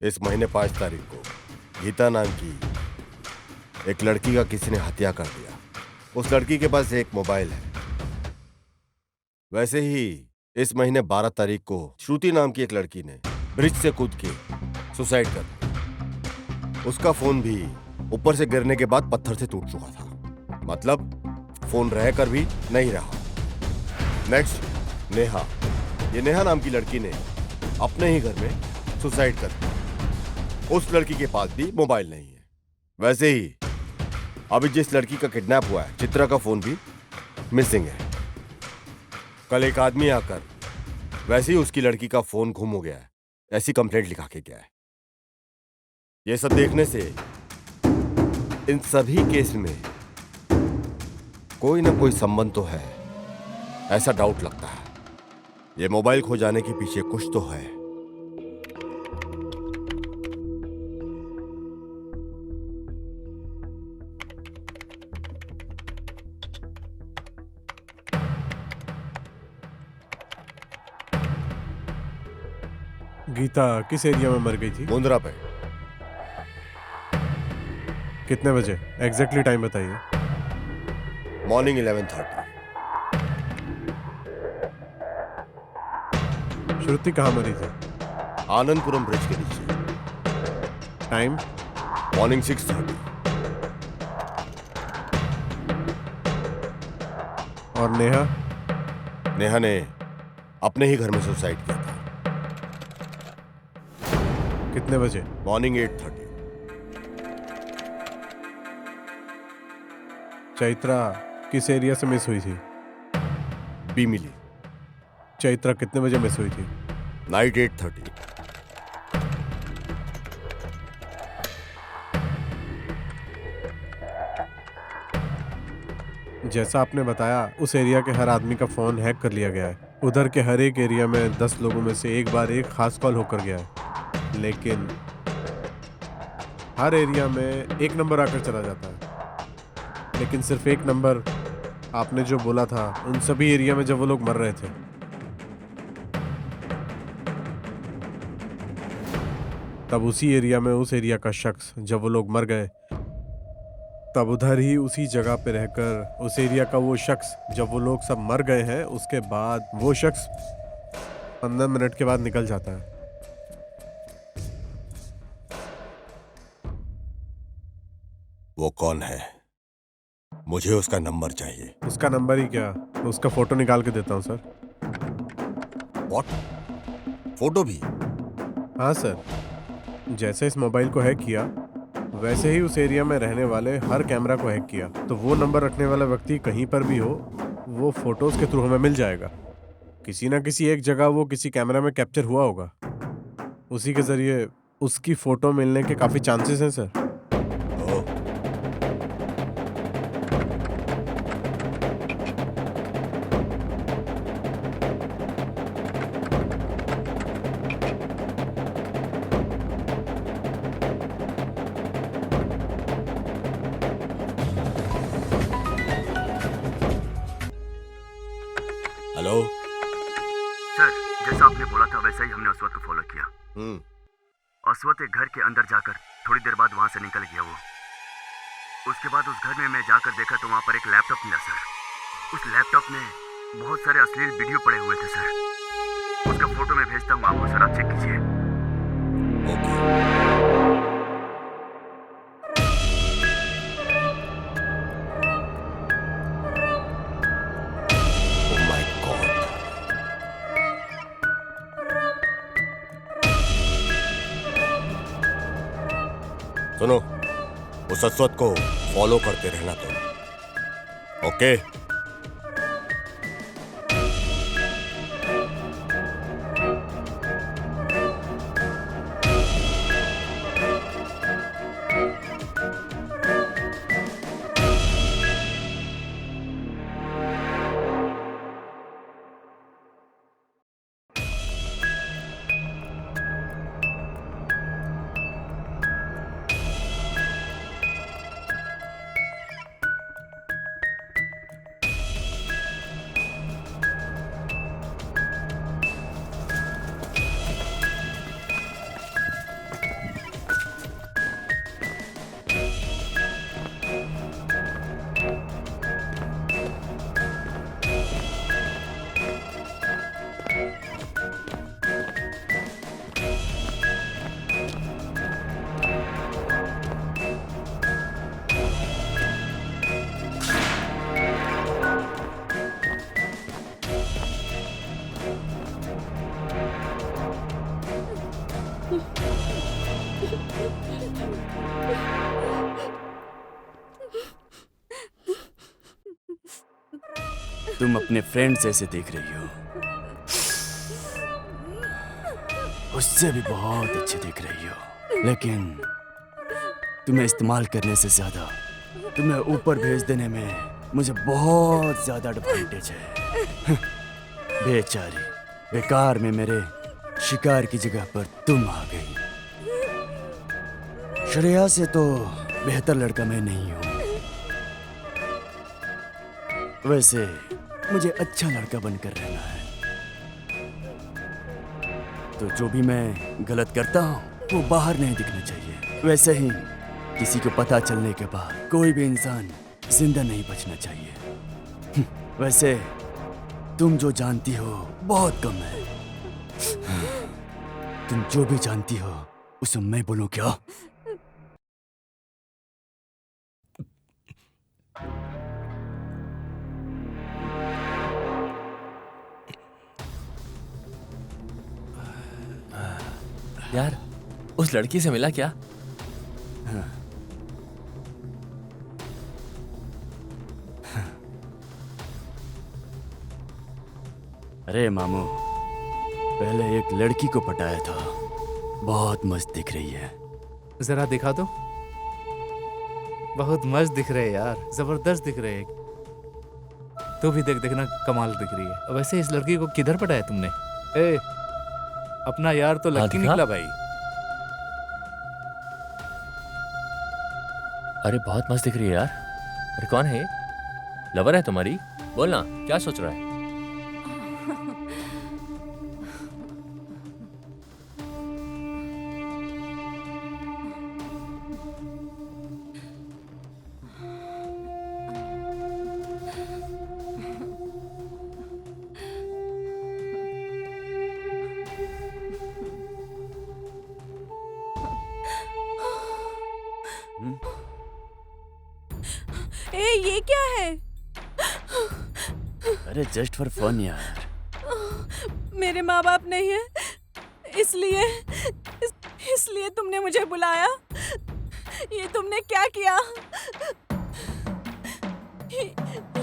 इस महीने 5 तारीख को गीता नाम की एक लड़की का किसी ने हत्या कर दिया। उस लड़की के पास एक मोबाइल है। वैसे ही इस महीने 12 तारीख को श्रुति नाम की एक लड़की ने ब्रिज से कूद के सुसाइड कर दिया। उसका फोन भी ऊपर से गिरने के बाद पत्थर से टूट चुका था। मतलब फोन रहकर भी नहीं रहा। नेक्स्ट नेहा। ये नेहा नाम की लड़की ने अपने ही घर में सुसाइड कर दिया। उस लड़की के पास भी मोबाइल नहीं है। वैसे ही अभी जिस लड़की का किडनैप हुआ है, चित्रा का फोन भी मिसिंग है। कल एक आदमी आकर वैसे ही उसकी लड़की का फोन गुम हो गया है, ऐसी कंप्लेंट लिखा के गया है। ये सब देखने से इन सभी केस में कोई ना कोई संबंध तो है, ऐसा डाउट लगता है। ये मोबाइल खो जाने के पीछे कुछ तो है। गीता किस एरिया में मर गई थी? मुंद्रा पे। कितने बजे? एग्जैक्टली टाइम बताइए। मॉर्निंग 11:30। श्रुति कहाँ मरी थी? आनंदपुरम ब्रिज के नीचे। टाइम? मॉर्निंग 6:30। और नेहा? नेहा ने अपने ही घर में सुसाइड किया था। कितने बजे? मॉर्निंग 8:30। चैत्रा किस एरिया से मिस हुई थी? बी मिली। चैत्रा कितने बजे मिस हुई थी? नाइट 8:30। जैसा आपने बताया, उस एरिया के हर आदमी का फोन हैक कर लिया गया है। उधर के हर एक एरिया में 10 लोगों में से एक बार एक खास कॉल होकर गया है, लेकिन हर एरिया में एक नंबर आकर चला जाता है। लेकिन सिर्फ एक नंबर आपने जो बोला था उन सभी एरिया में जब वो लोग मर रहे थे। तब उसी एरिया में उस एरिया का शख्स जब वो लोग मर गए, तब उधर ही उसी जगह पे रहकर उस एरिया का वो शख्स जब वो लोग सब मर गए हैं, उसके बाद वो शख्स 15 मिनट के बाद निकल जाता है। वो कौन है? मुझे उसका नंबर चाहिए। उसका नंबर ही क्या, उसका फोटो निकाल के देता हूँ सर। व्हाट? फोटो भी? हाँ सर, जैसे इस मोबाइल को हैक किया वैसे ही उस एरिया में रहने वाले हर कैमरा को हैक किया, तो वो नंबर रखने वाला व्यक्ति कहीं पर भी हो, वो फोटोज के थ्रू हमें मिल जाएगा। किसी ना किसी एक जगह वो किसी कैमरा में कैप्चर हुआ होगा, उसी के जरिए उसकी फोटो मिलने के काफी चांसेस हैं सर। हेलो सर, जैसा आपने बोला था वैसा ही हमने अस्वत को फॉलो किया। अस्वत एक घर के अंदर जाकर थोड़ी देर बाद वहां से निकल गया वो। उसके बाद उस घर में मैं जाकर देखा तो वहां पर एक लैपटॉप मिला सर। उस लैपटॉप में बहुत सारे अश्लील वीडियो पड़े हुए थे सर। उसका फोटो मैं भेजता हूँ आपको सर, आप चेक कीजिए। सुनो, उस अस्वत को फॉलो करते रहना तुम, ओके? तुम अपने फ्रेंड जैसे देख रही हो, उससे भी बहुत अच्छे दिख रही हो, लेकिन तुम्हें इस्तेमाल करने से ज्यादा तुम्हें ऊपर भेज देने में मुझे बहुत ज्यादा एडवांटेज है। बेचारी, बेकार में मेरे शिकार की जगह पर तुम आ गई। श्रेया से तो बेहतर लड़का मैं नहीं हूं। वैसे मुझे अच्छा लड़का बनकर रहना है, तो जो भी मैं गलत करता हूँ वो बाहर नहीं दिखना चाहिए। वैसे ही किसी को पता चलने के बाद कोई भी इंसान जिंदा नहीं बचना चाहिए। वैसे तुम जो जानती हो बहुत कम है। तुम जो भी जानती हो उसे मैं बोलूं क्या? यार उस लड़की से मिला क्या? अरे मामू, पहले एक लड़की को पटाया था, बहुत मस्त दिख रही है। जरा दिखा दो। बहुत मस्त दिख रहे यार, जबरदस्त दिख रहे। तू भी देख, देखना कमाल दिख रही है। वैसे इस लड़की को किधर पटाया तुमने? ए, अपना यार तो लड़की दिखा? निकला भाई। अरे बहुत मस्त दिख रही है यार। अरे कौन है ये? लवर है तुम्हारी? बोलना, क्या सोच रहा है? ए, ये क्या है? अरे जस्ट फॉर फन यार। मेरे माँ बाप नहीं है, इसलिए तुमने मुझे बुलाया। ये तुमने क्या किया?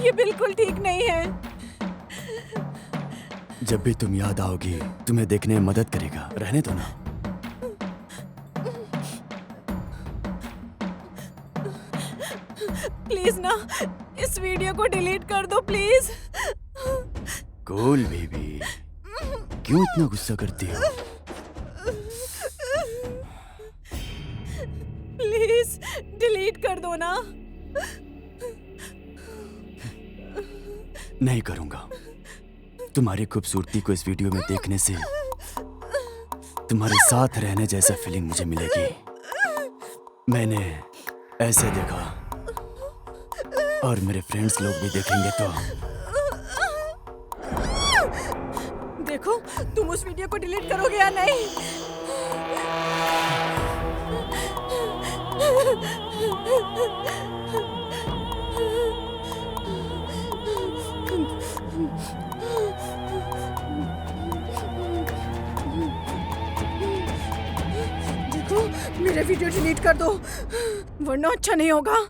ये बिल्कुल ठीक नहीं है। जब भी तुम याद आओगी, तुम्हें देखने में मदद करेगा। रहने दो ना। प्लीज ना, इस वीडियो को डिलीट कर दो प्लीज। कूल बेबी, क्यों इतना गुस्सा करती हो? प्लीज डिलीट कर दो ना। नहीं करूंगा। तुम्हारी खूबसूरती को इस वीडियो में देखने से तुम्हारे साथ रहने जैसा फीलिंग मुझे मिलेगी। मैंने ऐसे देखा और मेरे फ्रेंड्स लोग भी देखेंगे तो। देखो, तुम उस वीडियो को डिलीट करोगे या नहीं? देखो, मेरा वीडियो डिलीट कर दो, वरना अच्छा नहीं होगा।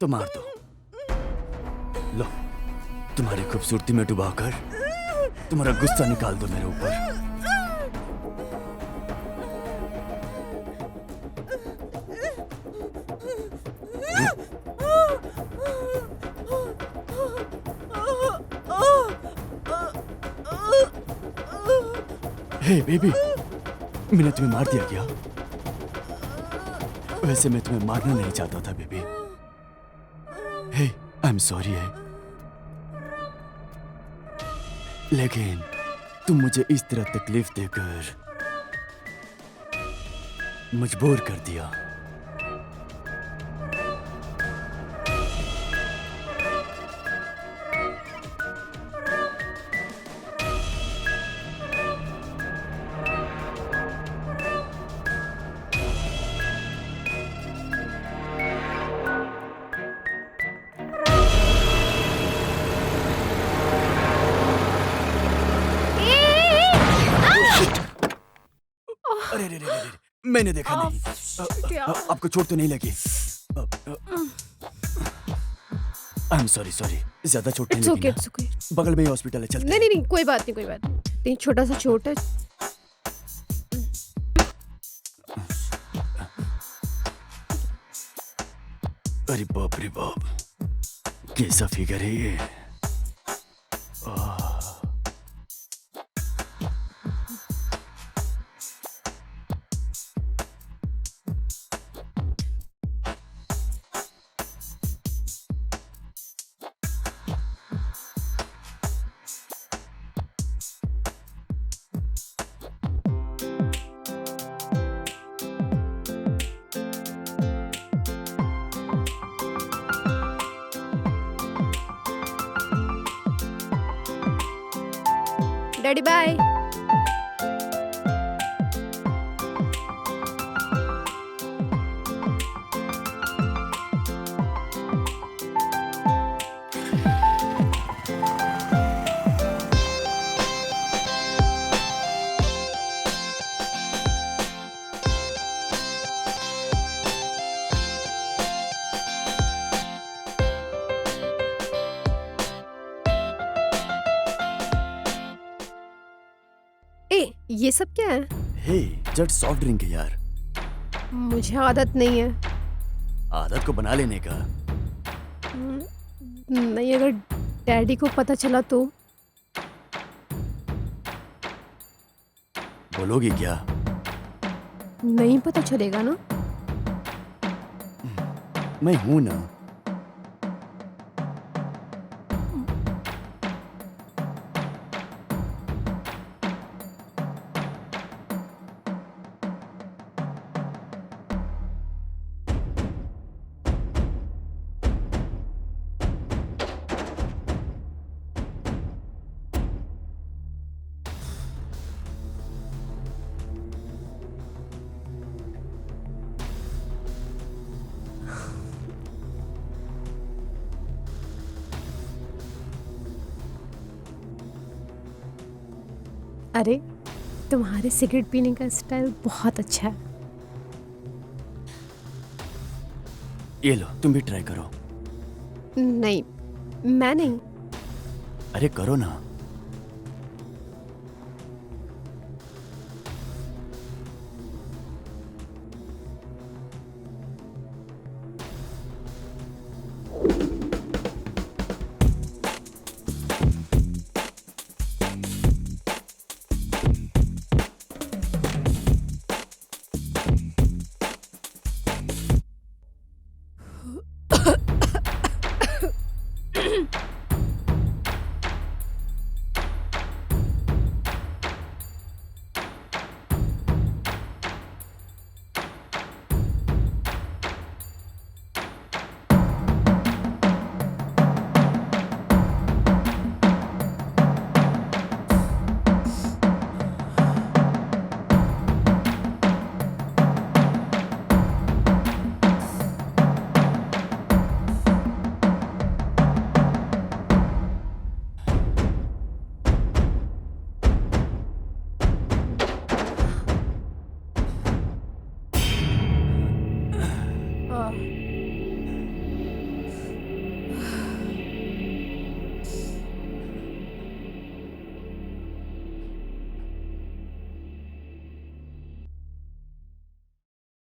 तो मार दो। लो, तुम्हारी खूबसूरती में डुबाकर तुम्हारा गुस्सा निकाल दो मेरे ऊपर। हे बेबी, मैंने तुम्हें मार दिया क्या? वैसे मैं तुम्हें मारना नहीं चाहता था baby. Hey, I am sorry है, लेकिन तुम मुझे इस तरह तकलीफ देकर मजबूर कर दिया। अरे रे रे रे रे, मैंने देखा नहीं। आपको चोट तो नहीं लगी? आई एम सॉरी सॉरी, ज्यादा चोट नहीं लगी It's okay. ना? बगल में ही हॉस्पिटल है, चलते हैं। नहीं, कोई बात नहीं। छोटा सा चोट है। अरे बाप रे बाप, कैसा फिगर है ये। Daddy bye. ये सब क्या है? हे, जस्ट सॉफ्ट ड्रिंक है यार। मुझे आदत नहीं है। आदत को बना लेने का। नहीं, अगर डैडी को पता चला तो? बोलोगी क्या? नहीं पता चलेगा ना? मैं हूं ना। अरे, तुम्हारे सिगरेट पीने का स्टाइल बहुत अच्छा है। ये लो, तुम भी ट्राई करो। नहीं, मैं नहीं। अरे करो ना।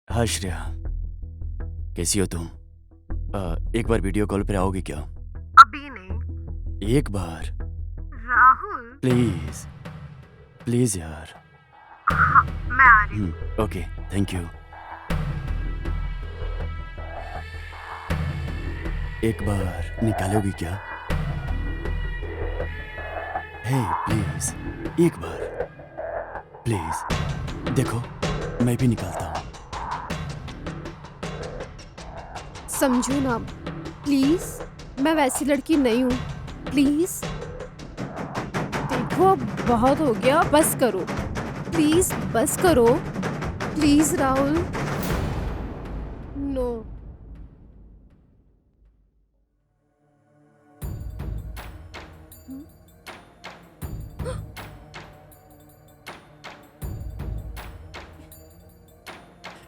हाँ श्रेया, कैसी हो तुम? एक बार वीडियो कॉल पर आओगी क्या? अभी नहीं। एक बार राहुल। प्लीज प्लीज यार। हाँ, मैं आ रही हूँ। Okay, thank you. एक बार निकालोगी क्या? हे प्लीज, एक बार प्लीज। देखो, मैं भी निकालता हूँ। समझो ना प्लीज, मैं वैसी लड़की नहीं हूँ। प्लीज देखो, अब बहुत हो गया, बस करो प्लीज, बस करो प्लीज राहुल। नो।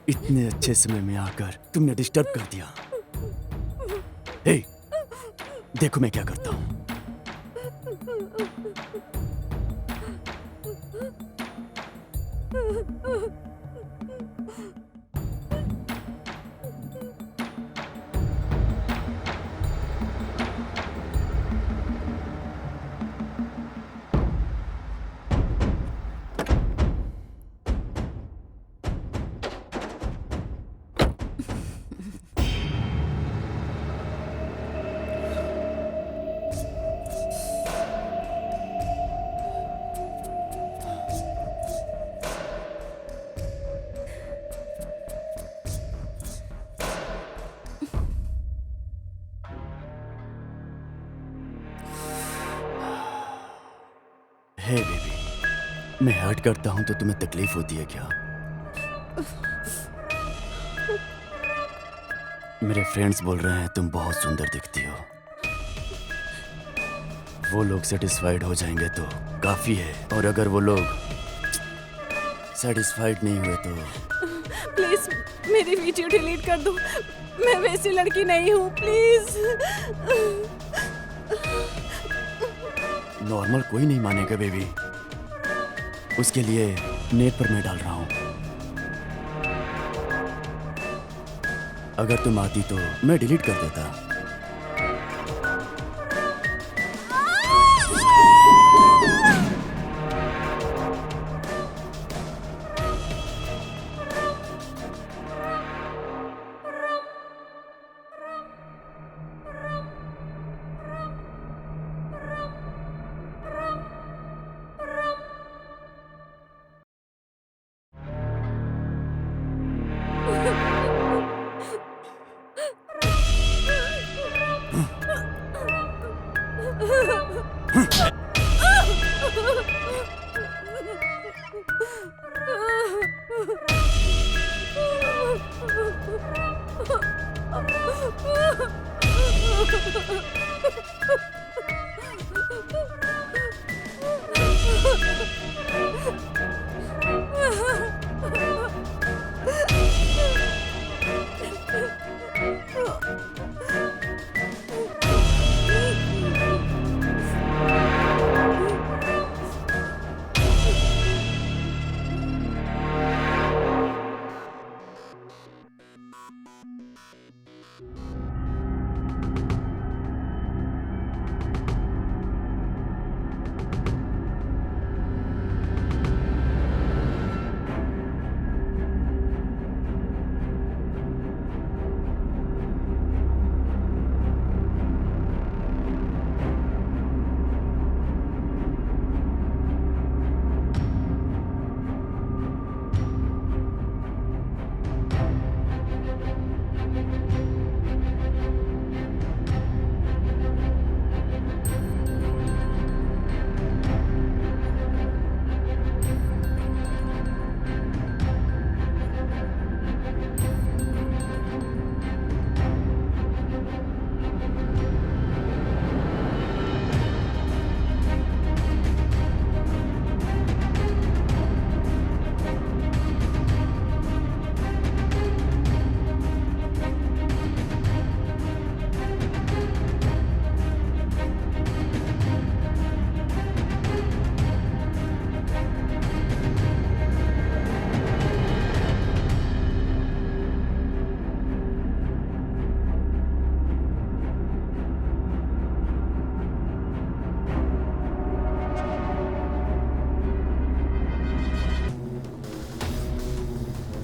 इतने अच्छे समय में आकर तुमने डिस्टर्ब कर दिया। हे, देखो मैं क्या करता हूँ। हे बेबी, मैं हर्ट करता हूं तो तुम्हें तकलीफ होती है क्या? मेरे फ्रेंड्स बोल रहे हैं तुम बहुत सुंदर दिखती हो। वो लोग सेटिस्फाइड हो जाएंगे तो काफी है, और अगर वो लोग सेटिस्फाइड नहीं हुए तो प्लीज मेरी वीडियो डिलीट कर दो। मैं वैसी लड़की नहीं हूँ, प्लीज। नॉर्मल कोई नहीं मानेगा बेबी। उसके लिए नेट पर मैं डाल रहा हूँ। अगर तुम आती तो मैं डिलीट कर देता।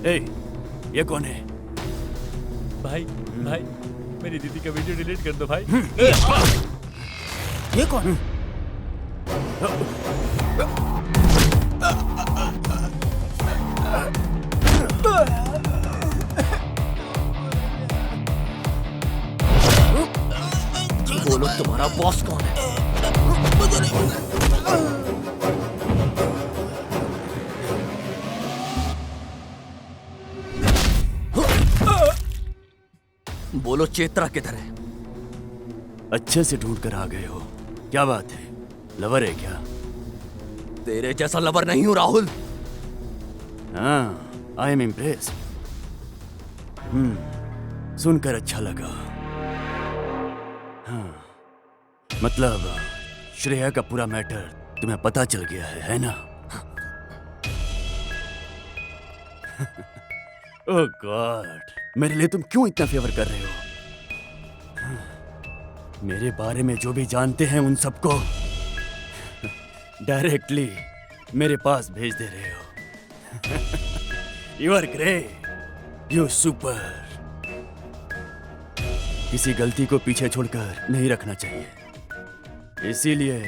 ए, ये कौन है? भाई भाई मेरी दीदी का वीडियो डिलीट कर दो भाई। ये कौन? बोलो तुम्हारा बॉस कौन है? बोलो चेत्रा किधर है? अच्छे से ढूंढ कर आ गए हो। क्या बात है, लवर है क्या? तेरे जैसा लवर नहीं हूं राहुल। हाँ, आई एम इम्प्रेस्ड। सुनकर अच्छा लगा। हाँ, मतलब श्रेया का पूरा मैटर तुम्हें पता चल गया है ना? ओह गॉड, मेरे लिए तुम क्यों इतना फेवर कर रहे हो? मेरे बारे में जो भी जानते हैं उन सबको डायरेक्टली मेरे पास भेज दे रहे हो। You are great, you super. किसी गलती को पीछे छोड़कर नहीं रखना चाहिए, इसीलिए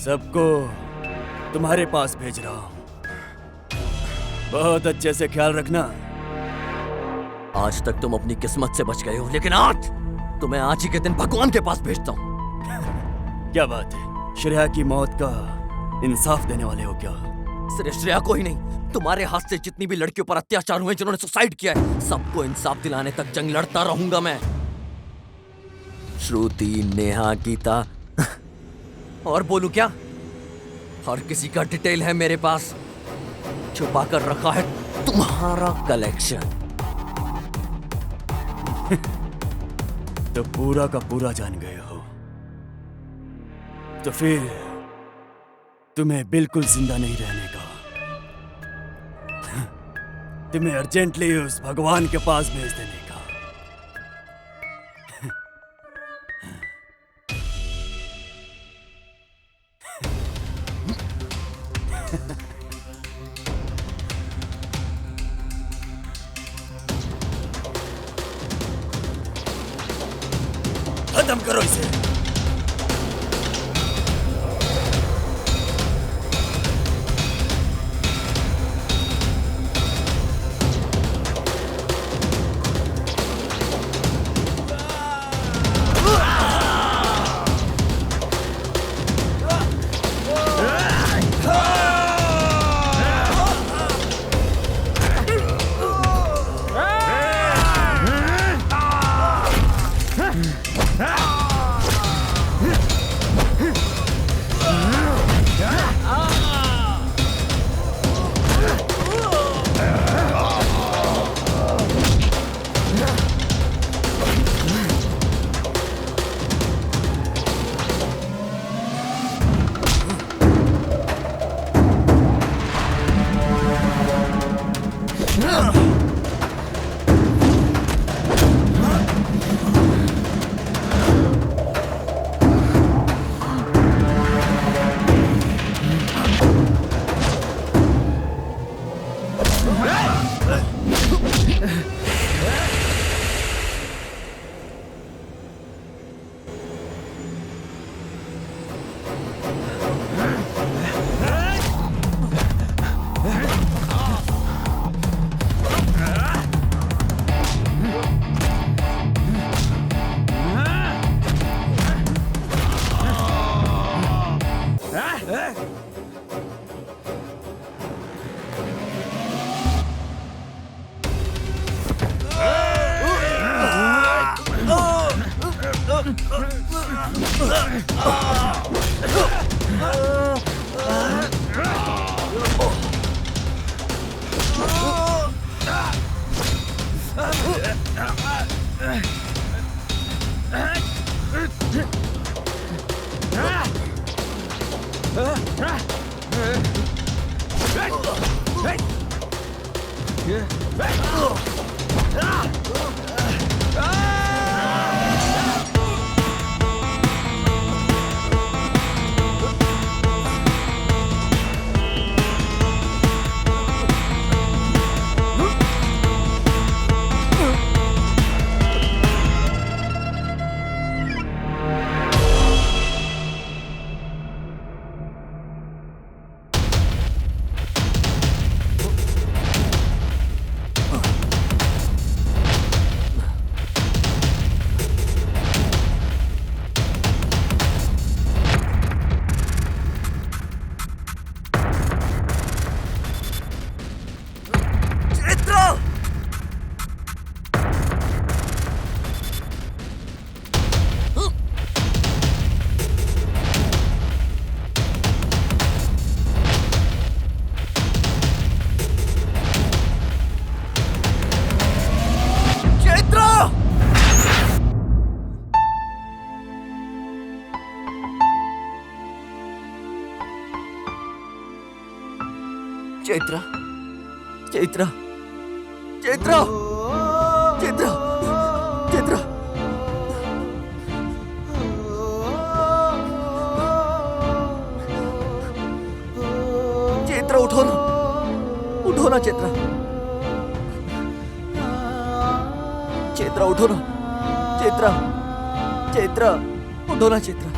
सबको तुम्हारे पास भेज रहा हूं। बहुत अच्छे से ख्याल रखना। आज तक तुम अपनी किस्मत से बच गए हो, लेकिन आज तुम्हें आज ही के दिन भगवान के पास भेजता हूं। क्या बात है, श्रेया की मौत का इंसाफ देने वाले हो क्या? सिर्फ श्रेया को ही नहीं, तुम्हारे हाथ से जितनी भी लड़कियों पर अत्याचार हुए जिन्होंने सुसाइड किया है, सबको इंसाफ दिलाने तक जंग लड़ता रहूंगा मैं। श्रुति, नेहा, गीता और बोलूं क्या, हर किसी का डिटेल है मेरे पास। छुपा कर रखा है तुम्हारा कलेक्शन। तो पूरा का पूरा जान गए हो, तो फिर तुम्हें बिल्कुल जिंदा नहीं रहने का। तुम्हें अर्जेंटली उस भगवान के पास भेज देने का। खत्म करो इसे। चैत्रा, चैत्रा, चैत्रा, चैत्रा, चैत्रा। चैत्रा उठो ना, उठो ना चैत्रा। चैत्रा उठो ना, चैत्रा, चैत्रा उठो ना चैत्रा।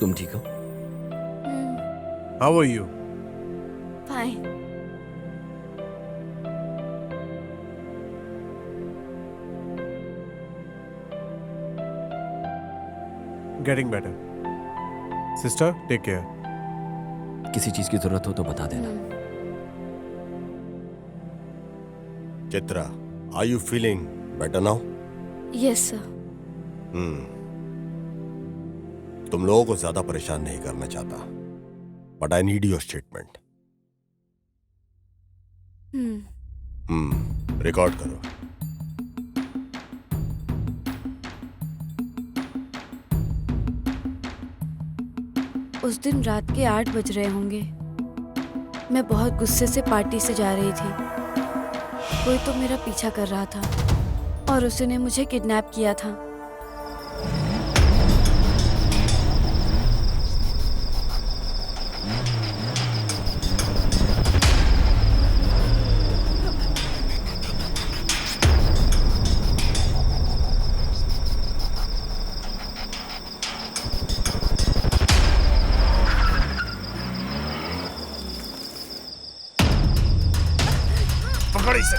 तुम ठीक हो? How are you? Fine. Getting better. Sister, take care. किसी चीज की जरूरत हो तो बता देना। Chitra, are you feeling better now? Yes, sir. तुम लोगों को ज्यादा परेशान नहीं करना चाहता, but I need your statement. Record करो। उस दिन रात के 8 बज रहे होंगे। मैं बहुत गुस्से से पार्टी से जा रही थी। कोई तो मेरा पीछा कर रहा था और उसने मुझे किडनैप किया था। पकड़ इसे।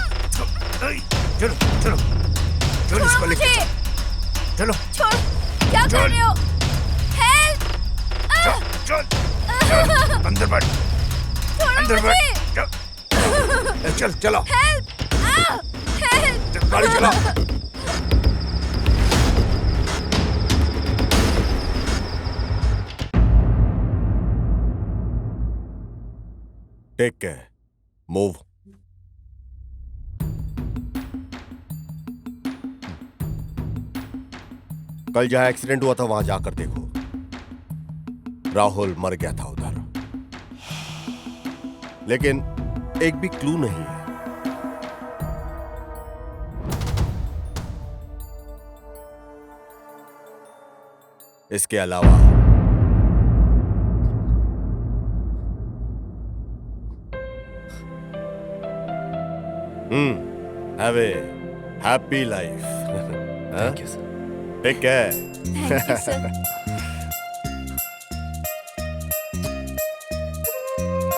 चलो चलो चलो इसको लेके चलो। छोड़, क्या कर रहे हो? हेल्प! चल चल अंदर बैठ, अंदर बैठ। चल चलो। हेल्प! हेल्प! गाड़ी चला। Take care, move. कल जहां एक्सीडेंट हुआ था वहां जाकर देखो, राहुल मर गया था उधर, लेकिन एक भी क्लू नहीं है। इसके अलावा have a happy life. Thank you sir. Take care. Thank you, sir.